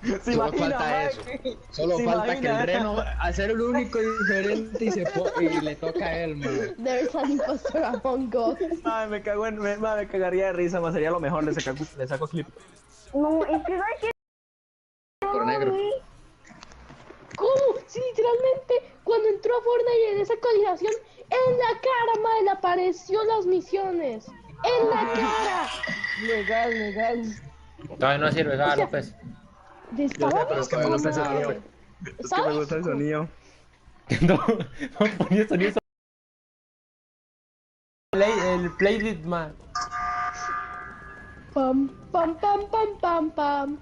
Speaker 6: Se
Speaker 2: Solo
Speaker 6: imagina,
Speaker 2: falta
Speaker 6: mae,
Speaker 2: eso.
Speaker 6: que-
Speaker 2: Solo
Speaker 6: se
Speaker 2: falta que
Speaker 6: imagina.
Speaker 2: el reno hacer el único diferente y le toca a él, man.
Speaker 1: There's an impostor Among Us.
Speaker 6: Mae, me cagaría de risa, más sería lo mejor, le saco clip.
Speaker 4: No, es que ¿sabes qué?
Speaker 2: Por negro.
Speaker 1: ¿Cómo? Sí, literalmente, cuando entró a Fortnite en esa actualización, en la cara, madre, le apareció las misiones. En la cara. Legal.
Speaker 5: Todavía no sirve, ¿sabes, López?
Speaker 1: Estaba
Speaker 2: pero es que me
Speaker 1: bien,
Speaker 2: gusta ese
Speaker 1: madre.
Speaker 2: sonido.
Speaker 6: Es que me gusta el sonido.
Speaker 5: No, ponía sonido. El playlist, man.
Speaker 1: Pam, pam, pam, pam, pam, pam.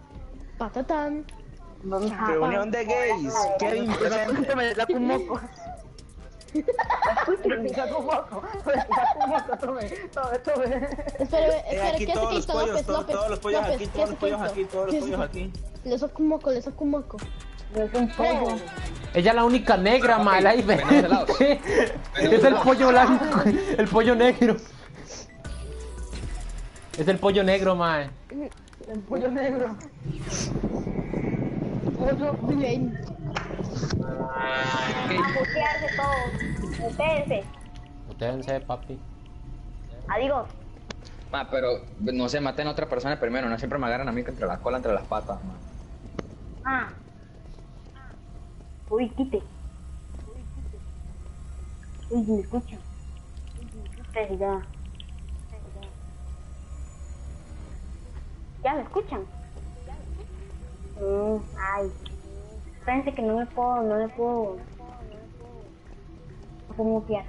Speaker 1: Patatán.
Speaker 6: Reunión de gays. Kevin presente.
Speaker 4: Me saco un moco. Me saco un moco. Tome.
Speaker 1: Espere,
Speaker 6: Aquí
Speaker 1: ¿qué
Speaker 6: todos
Speaker 1: se
Speaker 6: los
Speaker 1: quita,
Speaker 6: pollos,
Speaker 1: López?
Speaker 6: todos los pollos
Speaker 1: López,
Speaker 6: aquí,
Speaker 1: ¿qué
Speaker 6: todos
Speaker 1: se
Speaker 6: los pollos
Speaker 1: quita?
Speaker 6: aquí, todos los
Speaker 1: ¿Qué se
Speaker 6: pollos
Speaker 1: quita?
Speaker 6: aquí.
Speaker 1: Le saco un moco.
Speaker 4: Es un pollo.
Speaker 5: Ella es la única negra, man. La
Speaker 2: ven a ese lado.
Speaker 5: Es el pollo blanco. El pollo negro. Es el pollo negro, man.
Speaker 4: El pollo negro. Pollo bien. A putearse todos. Ustedes.
Speaker 5: Ustedes, papi.
Speaker 4: Adiós.
Speaker 2: Ma, pero no se maten a otra persona primero, no siempre me agarran a mí entre la cola, entre las patas, man.
Speaker 4: Ah. Uy, quite. Uy, me escuchan. Ustedes ya. ¿Ya me escuchan? Ay. Espérense que no me puedo mutear.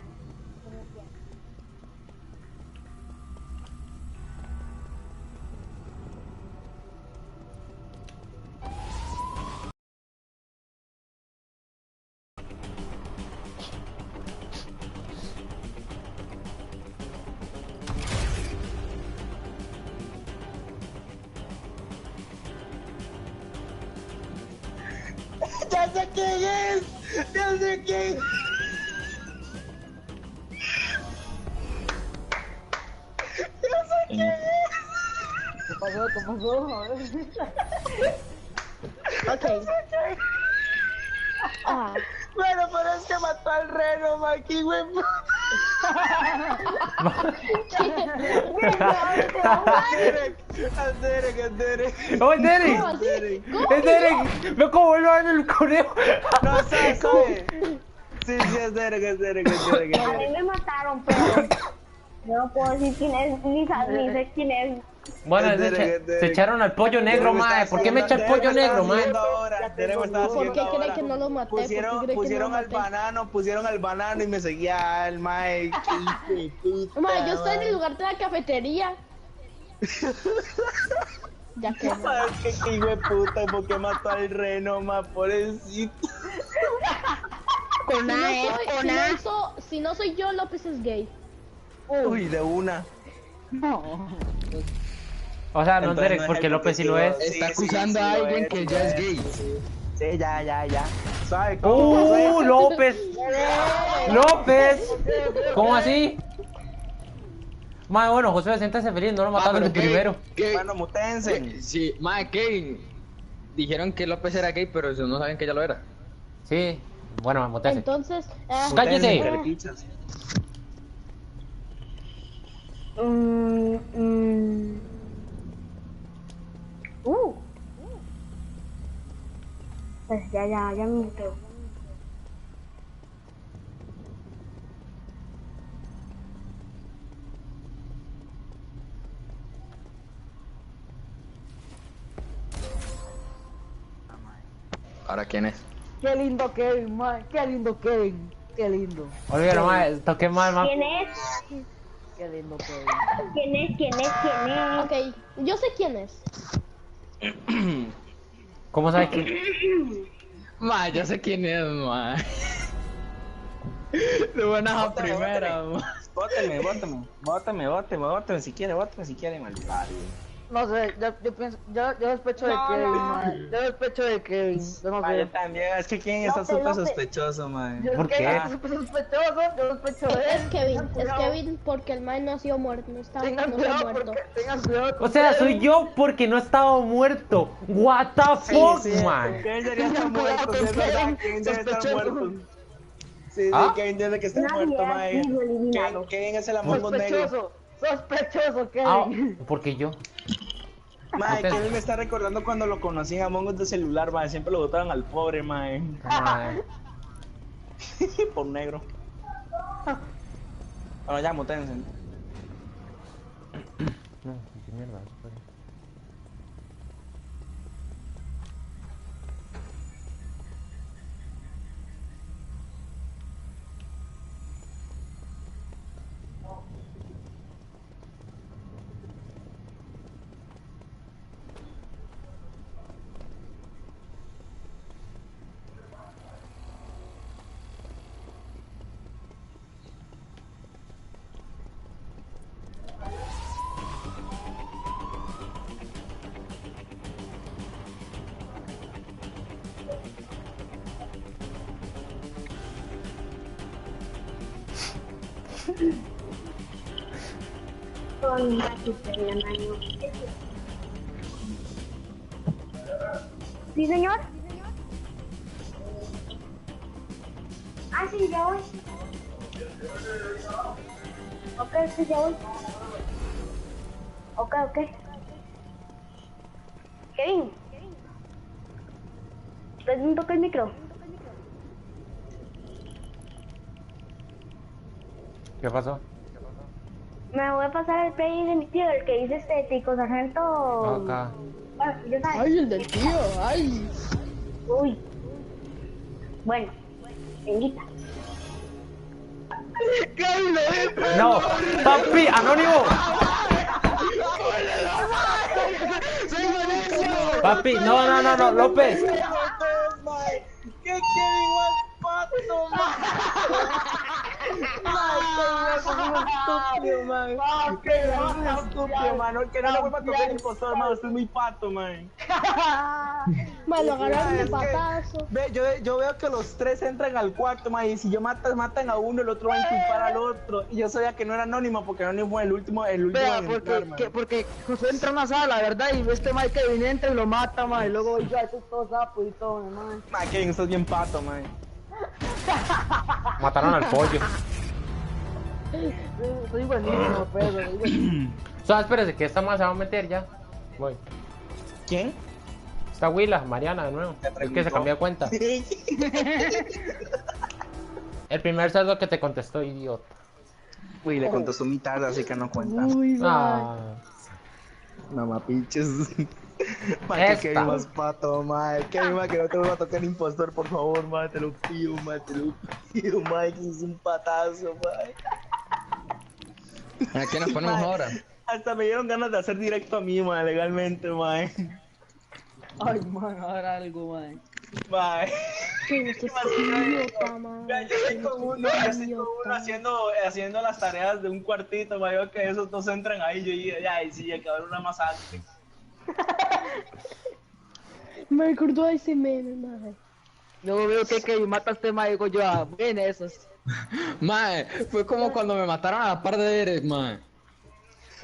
Speaker 6: ¡Ya sé quién es! ¡Ya sé quién!
Speaker 4: ¿Qué pasó?
Speaker 1: Ok. Ah,
Speaker 6: Bueno, pero es que mató al reno, Maki, güey. Al Derek.
Speaker 5: ¡Oh, es Derek!
Speaker 1: ¿cómo así?
Speaker 5: ¡Es Derek! ¡Veo cómo vuelve a ver el conejo!
Speaker 6: No, sabe. Sí, es Derek.
Speaker 4: A mí me mataron, pero no puedo decir quién es, ni sé quién es.
Speaker 5: Bueno,
Speaker 6: Es Derek.
Speaker 5: se echaron al pollo negro, mae. ¿Por qué me echa el pollo negro, mae?
Speaker 1: ¿Por qué cree que no lo maté? ¿Por qué cree que no lo
Speaker 6: Pusieron
Speaker 1: maté?
Speaker 6: al banano y me seguía el mae.
Speaker 1: Ma, yo estoy en el lugar de la cafetería. Ya que no.
Speaker 6: Ay, qué hijo de puta, ¿por qué mató al reno, ma? Pobrecito.
Speaker 1: Si no soy yo, López es gay.
Speaker 6: Uy, de una.
Speaker 5: O sea, no es
Speaker 6: Entonces
Speaker 5: Derek,
Speaker 6: no es
Speaker 5: porque
Speaker 6: el
Speaker 5: López sí lo
Speaker 6: competidor.
Speaker 5: es.
Speaker 2: Está
Speaker 6: Sí,
Speaker 2: acusando
Speaker 6: sí,
Speaker 2: a
Speaker 6: lo
Speaker 2: alguien
Speaker 6: es.
Speaker 2: que ya es gay.
Speaker 6: Sí, ya. ¿Sabe cómo?
Speaker 5: ¡López! ¡López! ¿Cómo así? Mae, bueno, José, siéntese feliz, no lo mataron de primero.
Speaker 6: Bueno, mutense.
Speaker 2: Sí, ma, Kevin. Dijeron que López era gay, pero no saben que ya lo era.
Speaker 5: Sí, bueno, mutese.
Speaker 1: Entonces,
Speaker 5: ¡Cállese!
Speaker 6: Carepichas.
Speaker 4: Pues ya me muteo.
Speaker 2: ¿Ahora quién es?
Speaker 7: Qué lindo Kevin, man. Qué lindo Kevin. Qué lindo.
Speaker 5: Olvídalo, mae, toqué mal, mae.
Speaker 4: ¿Quién es?
Speaker 7: Qué lindo Kevin.
Speaker 4: ¿Quién es?
Speaker 1: ok, yo sé quién es.
Speaker 5: ¿Cómo sabe que?
Speaker 2: Ma, yo sé quién es, ma. De buenas a primera, ma.
Speaker 6: Bóteme si quiere, malparido.
Speaker 7: No sé, yo pienso, yo sospecho de Kevin, man. Yo sospecho de Kevin. Yo no sé.
Speaker 6: Yo también, es que Kevin está súper sospechoso, man.
Speaker 5: ¿Por qué?
Speaker 7: Súper sospechoso, yo sospecho de él.
Speaker 1: Es Kevin porque el man no ha sido muerto, no está
Speaker 7: Tengan
Speaker 1: no se ha
Speaker 7: cuidado,
Speaker 1: muerto.
Speaker 7: tengan cuidado.
Speaker 5: O sea, soy yo porque no estaba muerto. What the fuck,
Speaker 6: Sí,
Speaker 5: man.
Speaker 6: Kevin debería estar muerto, sí, es verdad, Kevin debe estar muerto. Sí,
Speaker 5: ¿Ah?
Speaker 6: Kevin debe que estar
Speaker 4: Nadie
Speaker 6: muerto,
Speaker 4: ha
Speaker 6: man.
Speaker 4: sido eliminado.
Speaker 6: Kevin es el Among Us negro.
Speaker 7: Sospechoso,
Speaker 5: Ah,
Speaker 7: Kevin.
Speaker 5: porque yo.
Speaker 6: Mae,
Speaker 5: Ok.
Speaker 6: Kevin me está recordando cuando lo conocí en Among Us de celular, mae. Siempre lo botaban al pobre, mae.
Speaker 5: Mae.
Speaker 6: Por negro. Bueno, ya, mutense.
Speaker 5: No, qué mierda.
Speaker 4: Con la superior, año. ¿Sí, señor? Ah, sí, ya voy. Ok, sí, ya voy. Ok. Kevin. ¿Te toca el micro?
Speaker 5: ¿Qué pasó?
Speaker 4: Me voy a pasar el play de mi tío, el que dice estético, sargento.
Speaker 5: Acá.
Speaker 4: Bueno, yo sabes.
Speaker 1: Ay, el del tío, ay.
Speaker 4: Uy. Bueno, venguita.
Speaker 5: No, papi, anónimo. Papi, no, López.
Speaker 6: ¿Qué Kevin más pato, estúpido, man. Estúpido, man. No, que no le vuelva a tocar el impostor, man. Usted es muy pato, man.
Speaker 1: Me lo agarraron de
Speaker 6: Es que-
Speaker 1: patazo.
Speaker 6: Ve, yo veo que los tres entran al cuarto, man. Y si yo matan a uno, el otro va a inculpar al otro. Y yo sabía que no era anónimo, porque anónimo fue el último
Speaker 7: Vea,
Speaker 6: en entrar, man.
Speaker 7: porque José entra a una sala, ¿verdad? Y este Mike Kevin entra y lo mata, man. Y luego yo, eso es todo sapo y todo, man.
Speaker 6: Man, Kevin, estás bien pato, man.
Speaker 5: Mataron al pollo.
Speaker 7: Soy buenísimo, pero soy buenísimo.
Speaker 5: O sea, espérese, que esta más se va a meter ya. Voy.
Speaker 6: ¿Quién?
Speaker 5: Esta Willa, Mariana, de nuevo. Es que se cambió de cuenta. El primer cerdo que te contestó, idiota.
Speaker 6: Uy, le contestó mi tarde, así que no cuenta.
Speaker 1: Uy, man.
Speaker 5: Ah,
Speaker 6: Mamá pinches. Ma,
Speaker 5: Esta.
Speaker 6: que Kevin más pato, ma. Kevin, ma, que no te vuelva a tocar impostor, por favor, ma. Te lo pido, ma. Te lo pido, ma. Que es un patazo, ma.
Speaker 2: ¿A qué nos ponemos ahora?
Speaker 6: Hasta me dieron ganas de hacer directo a mí, ma. Legalmente, ma.
Speaker 7: Ay, man, ahora algo, man.
Speaker 6: Ma.
Speaker 1: Que usted es idiota, man.
Speaker 6: Yo estoy con uno, haciendo las tareas de un cuartito, ma. Yo que esos dos entran ahí, yo dije, ay, sí, hay que haber una más antes.
Speaker 1: Me recordó a ese meme, man.
Speaker 7: Luego veo que Kevin mata a este Mike y digo yo, ah, ven esos.
Speaker 2: Mae, fue como cuando me mataron a la par de Derek, mae.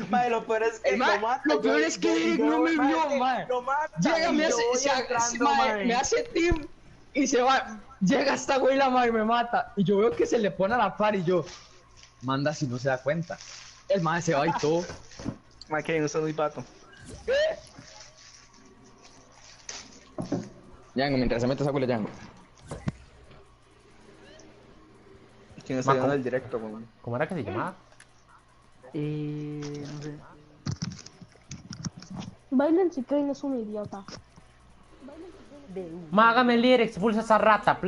Speaker 6: Ma, lo peor es que
Speaker 7: Ma,
Speaker 6: lo mata.
Speaker 7: lo peor es que Derek no me vio, ma.
Speaker 6: Lo mata.
Speaker 2: Llega,
Speaker 6: y
Speaker 2: me
Speaker 6: yo
Speaker 2: hace,
Speaker 6: voy
Speaker 2: se-
Speaker 6: entrando,
Speaker 2: mae,
Speaker 6: ma.
Speaker 2: me hace team y se va. Llega esta güey la madre y me mata. Y yo veo que se le pone a la par y yo, manda si no se da cuenta. El mae se va y todo.
Speaker 6: Ma, que no soy muy pato.
Speaker 2: Django, mientras se mete, saco el Django.
Speaker 6: ¿Quién está
Speaker 5: Ma,
Speaker 6: viendo
Speaker 5: ¿cómo?
Speaker 6: el directo, man?
Speaker 5: ¿Cómo era que se llamaba?
Speaker 7: No sé.
Speaker 1: Bailen si Kevin es un idiota.
Speaker 5: Ma, hágame el líder, expulsa a esa rata.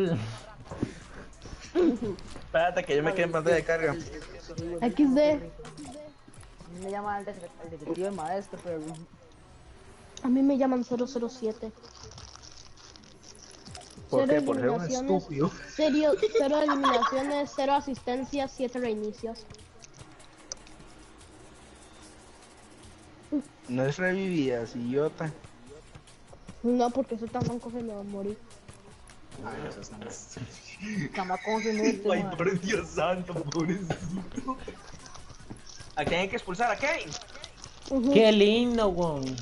Speaker 6: Espérate, que yo me quedé en pantalla de carga.
Speaker 1: XD.
Speaker 7: Me llama el detective maestro, pero...
Speaker 1: A mí me llaman 007.
Speaker 6: ¿Por
Speaker 1: Cero
Speaker 6: qué? Por ser un
Speaker 1: eliminaciones,
Speaker 6: estúpido.
Speaker 1: cero eliminaciones, cero asistencias, 7 reinicios.
Speaker 6: No es revividas, idiota.
Speaker 1: No, porque ese tampoco se me va a morir.
Speaker 6: Ay, eso está más...
Speaker 7: Cama, ¿cómo se mete,
Speaker 6: Ay,
Speaker 7: mae?
Speaker 6: por Dios santo, pobrecito. ¿A quién hay que expulsar? ¿A Kevin?
Speaker 1: Ujú.
Speaker 5: Qué lindo, weón.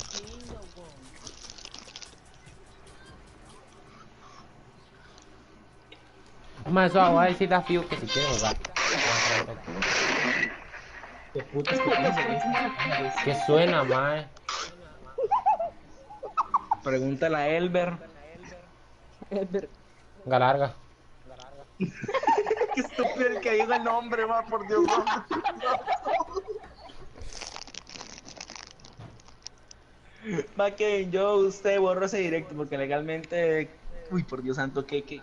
Speaker 5: Más suave, voy a decir a Fiu que si quiere jugar.
Speaker 6: ¿Qué putas que piensas?
Speaker 5: ¿Qué suena, mae?
Speaker 6: Pregúntale a Elber.
Speaker 5: Galarga.
Speaker 6: Qué estúpido el que diga el nombre, va, por Dios. Va, Kevin, yo usted borro ese directo porque legalmente... Uy, por Dios santo, ¿qué?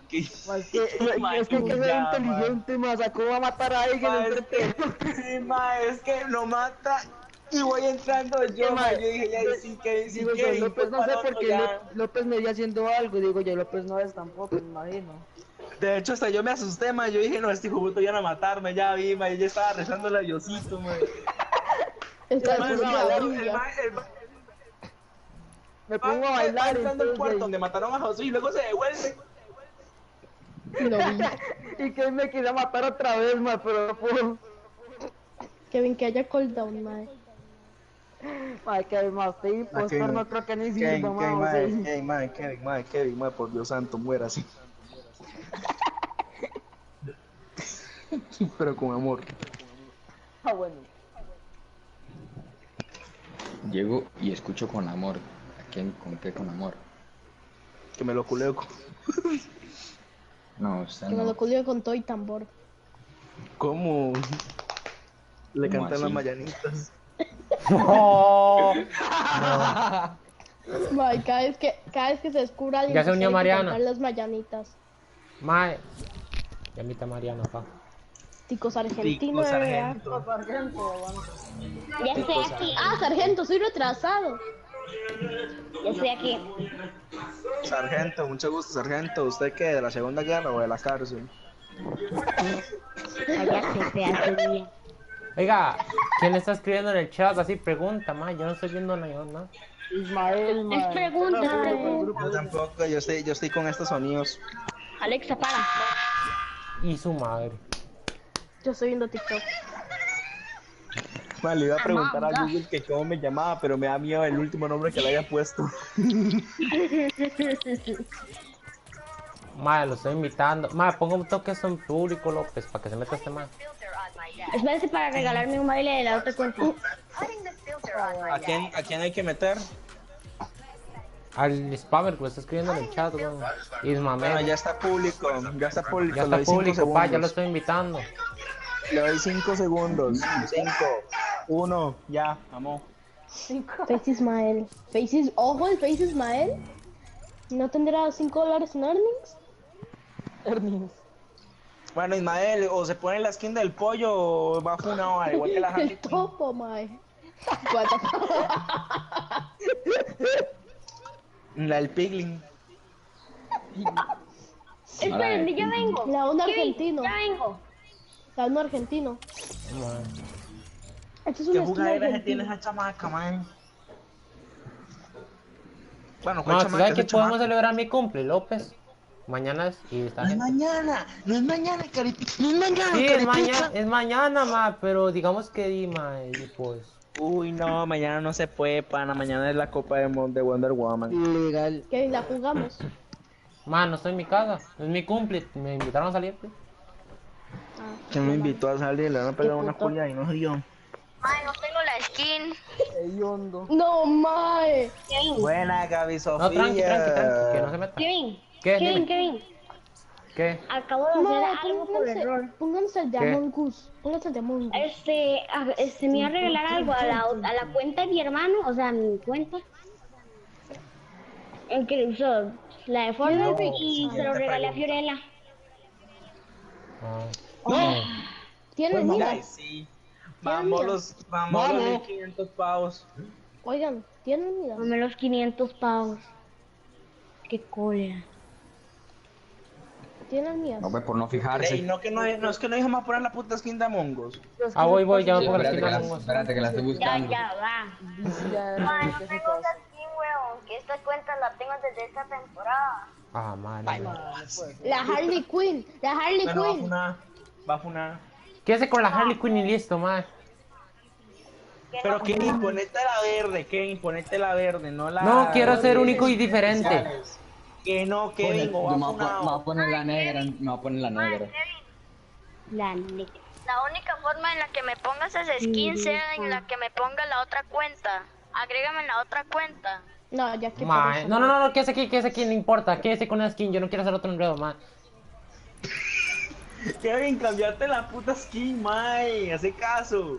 Speaker 7: Ma, es que hay que ser inteligente, ma. ¿Cómo va a matar a alguien
Speaker 6: Ma,
Speaker 7: entre
Speaker 6: sí, ma, es que lo mata y voy entrando yo, ma. Yo dije, ya, sí, Kevin, sí,
Speaker 7: Digo yo,
Speaker 6: Kevin,
Speaker 7: López no sé
Speaker 6: parando
Speaker 7: por qué
Speaker 6: ya.
Speaker 7: López me iba haciendo algo. Digo yo, López no es tampoco, me imagino.
Speaker 6: De hecho, hasta yo me asusté, ma. Yo dije, no, este hijo de puto iban a matarme, ya vi, ma. Y yo estaba rezándole a Diosito, ma.
Speaker 1: Está
Speaker 6: Ma,
Speaker 1: después de
Speaker 6: no,
Speaker 1: la
Speaker 6: el
Speaker 1: orilla.
Speaker 6: ma-
Speaker 7: Me pongo a bailar
Speaker 6: entrando al
Speaker 7: entonces,
Speaker 6: cuarto donde mataron a Josué y luego se devuelve.
Speaker 1: Lo vi.
Speaker 7: y que me quería matar otra vez, ma, pero no puedo.
Speaker 1: Kevin, que haya cooldown, mae.
Speaker 7: Ma, que más usted impostor no creo que ni sirva, ma. o sea.
Speaker 6: Kevin, por Dios santo, muera así. Pero con amor.
Speaker 7: Ah, bueno.
Speaker 2: Llego y escucho con amor. ¿A quién? ¿Con qué con amor?
Speaker 6: Que me lo culeo.
Speaker 2: No, usted
Speaker 1: Que me lo
Speaker 2: no.
Speaker 1: culió con todo y tambor.
Speaker 6: ¿Cómo? Le
Speaker 2: ¿Cómo
Speaker 6: cantan
Speaker 2: así?
Speaker 6: las mañanitas.
Speaker 5: No.
Speaker 1: Mae, cada vez que se descubra alguien
Speaker 5: Ya se
Speaker 1: que
Speaker 5: unió
Speaker 1: sabe
Speaker 5: Mariana.
Speaker 1: cantar las mañanitas.
Speaker 5: Mae. Ya invita a Mariana, pa.
Speaker 1: Ticos argentino,
Speaker 6: Tico,
Speaker 1: de verdad.
Speaker 6: sargento.
Speaker 7: Sargento, bueno.
Speaker 4: Ya estoy aquí.
Speaker 1: Ah, sargento, soy retrasado.
Speaker 4: Ya estoy aquí.
Speaker 6: Sargento, mucho gusto, sargento. ¿Usted qué? ¿De la Segunda Guerra o de la cárcel?
Speaker 4: Cállate, pedazo de día.
Speaker 5: Oiga, ¿quién le está escribiendo en el chat? Así pregunta, mae. Yo no estoy viendo nada.
Speaker 7: Ismael, ma.
Speaker 4: Es pregunta.
Speaker 6: Yo tampoco, yo estoy con estos sonidos.
Speaker 4: Alexa, para.
Speaker 5: Y su madre.
Speaker 1: Yo estoy viendo TikTok.
Speaker 6: Vale, le iba a preguntar a Google que cómo me llamaba, pero me da miedo el último nombre que le haya puesto.
Speaker 5: Mae, lo estoy invitando. Mae, ponga un toque eso en público, López, para que se meta este mae.
Speaker 4: Espérate para regalarme un baile de la otra cuenta.
Speaker 6: ¿A quién hay que meter?
Speaker 5: Al spammer que lo está escribiendo en el chat, weón. Ismael.
Speaker 6: Bueno, ya está público,
Speaker 5: Ya
Speaker 6: le
Speaker 5: está
Speaker 6: doy 5
Speaker 5: público, pa, ya lo
Speaker 6: segundos.
Speaker 5: estoy invitando.
Speaker 6: Le doy 5 segundos. 5, 1, ya, vamos.
Speaker 1: Face Ismael. Ojo, el Face Ismael. ¿No tendrá $5 en earnings?
Speaker 6: Bueno, Ismael, o se pone la skin del pollo o va a una hora, igual que la
Speaker 1: El
Speaker 6: Harley Quinn.
Speaker 1: topo, mae. What the fuck?
Speaker 6: La del Piglin.
Speaker 4: Esperen, ya vengo.
Speaker 1: La uno
Speaker 4: Kevin,
Speaker 1: argentino.
Speaker 4: Ya vengo.
Speaker 1: La uno argentino.
Speaker 5: Mae.
Speaker 1: Este es
Speaker 6: ¿Qué
Speaker 1: un estilo
Speaker 6: jugadera se tiene
Speaker 1: argentino.
Speaker 6: esa chamaca, man? Bueno,
Speaker 5: Mae, ¿tú
Speaker 6: chamaca,
Speaker 5: sabes que
Speaker 6: esa
Speaker 5: podemos
Speaker 6: chamaca.
Speaker 5: celebrar mi cumple, López? Mañana es y está
Speaker 6: No es
Speaker 5: gente.
Speaker 6: mañana, no es mañana, caripita. No es mañana,
Speaker 5: Sí,
Speaker 6: caripita.
Speaker 5: es mañana, ma, pero digamos que di, ma, y pues.
Speaker 6: Uy, no, mañana no se puede, pana. Mañana es la Copa de Wonder Woman.
Speaker 7: Legal.
Speaker 1: Que la jugamos.
Speaker 5: Ma, no estoy en mi casa, es mi cumple, me invitaron a salir, pues.
Speaker 6: ¿Quién me invitó a salir? Le van a pegar una
Speaker 1: puto.
Speaker 6: culia y no soy yo.
Speaker 4: Ay, no tengo la skin.
Speaker 7: Hediondo.
Speaker 1: No, mae.
Speaker 4: Kevin,
Speaker 6: Buena, Gaby Sofía.
Speaker 5: No, tranqui, que no se meta.
Speaker 4: Kevin.
Speaker 5: ¿Qué?
Speaker 4: Kevin,
Speaker 5: Dime.
Speaker 4: Kevin.
Speaker 5: ¿Qué?
Speaker 4: Acabo de hacer
Speaker 1: Mae,
Speaker 4: algo por error.
Speaker 1: pónganse el de
Speaker 5: ¿Qué?
Speaker 1: Among Us. Pónganse el de Among Us.
Speaker 4: Me iba a regalar algo a la cuenta de mi hermano, o sea, a mi cuenta. El que usó la de Fortnite y se lo regalé a Fiorella.
Speaker 5: Ah.
Speaker 1: Tienen
Speaker 6: Ay,
Speaker 1: miras.
Speaker 6: sí.
Speaker 1: Vamos
Speaker 6: Vamos los 1500 pavos.
Speaker 1: Oigan, tienen miras.
Speaker 4: Dame los 500 pavos. Qué cólera.
Speaker 1: tiene las mías.
Speaker 2: No, pues por no fijarse.
Speaker 6: Ey, no, no es que no dije más poner la puta skin de Among Us.
Speaker 5: Voy, ya me
Speaker 2: Sí,
Speaker 5: pongo la
Speaker 2: espérate,
Speaker 5: skin
Speaker 2: que
Speaker 5: de
Speaker 2: la,
Speaker 5: Among Us.
Speaker 2: espérate que la estoy
Speaker 4: Ya,
Speaker 2: buscando.
Speaker 4: ya, va. Man, no tengo esa skin, weón. Que esta cuenta la tengo desde esta temporada.
Speaker 5: Ah, madre.
Speaker 1: La Harley Quinn, la Harley
Speaker 6: No, va a
Speaker 1: Quinn.
Speaker 6: funar. Va a funar.
Speaker 5: Quédese con la Harley Quinn y listo, madre.
Speaker 6: Pero Kevin, ponete la verde, Kevin, ponete la verde, no la...
Speaker 5: No, quiero ser único y diferente.
Speaker 6: Que no, Kevin, o
Speaker 2: Yo
Speaker 6: va
Speaker 2: me voy a
Speaker 6: funado.
Speaker 2: poner la negra, me voy a poner la negra.
Speaker 4: La única forma en la que me pongas esa skin sea en la que me ponga la otra cuenta. Agrégame en la otra cuenta.
Speaker 1: No, ya que
Speaker 5: Mae, no, quédese aquí, no importa. Quédese con la skin, yo no quiero hacer otro enredo, mae.
Speaker 6: Kevin, cambiate la puta skin, mae, hace caso.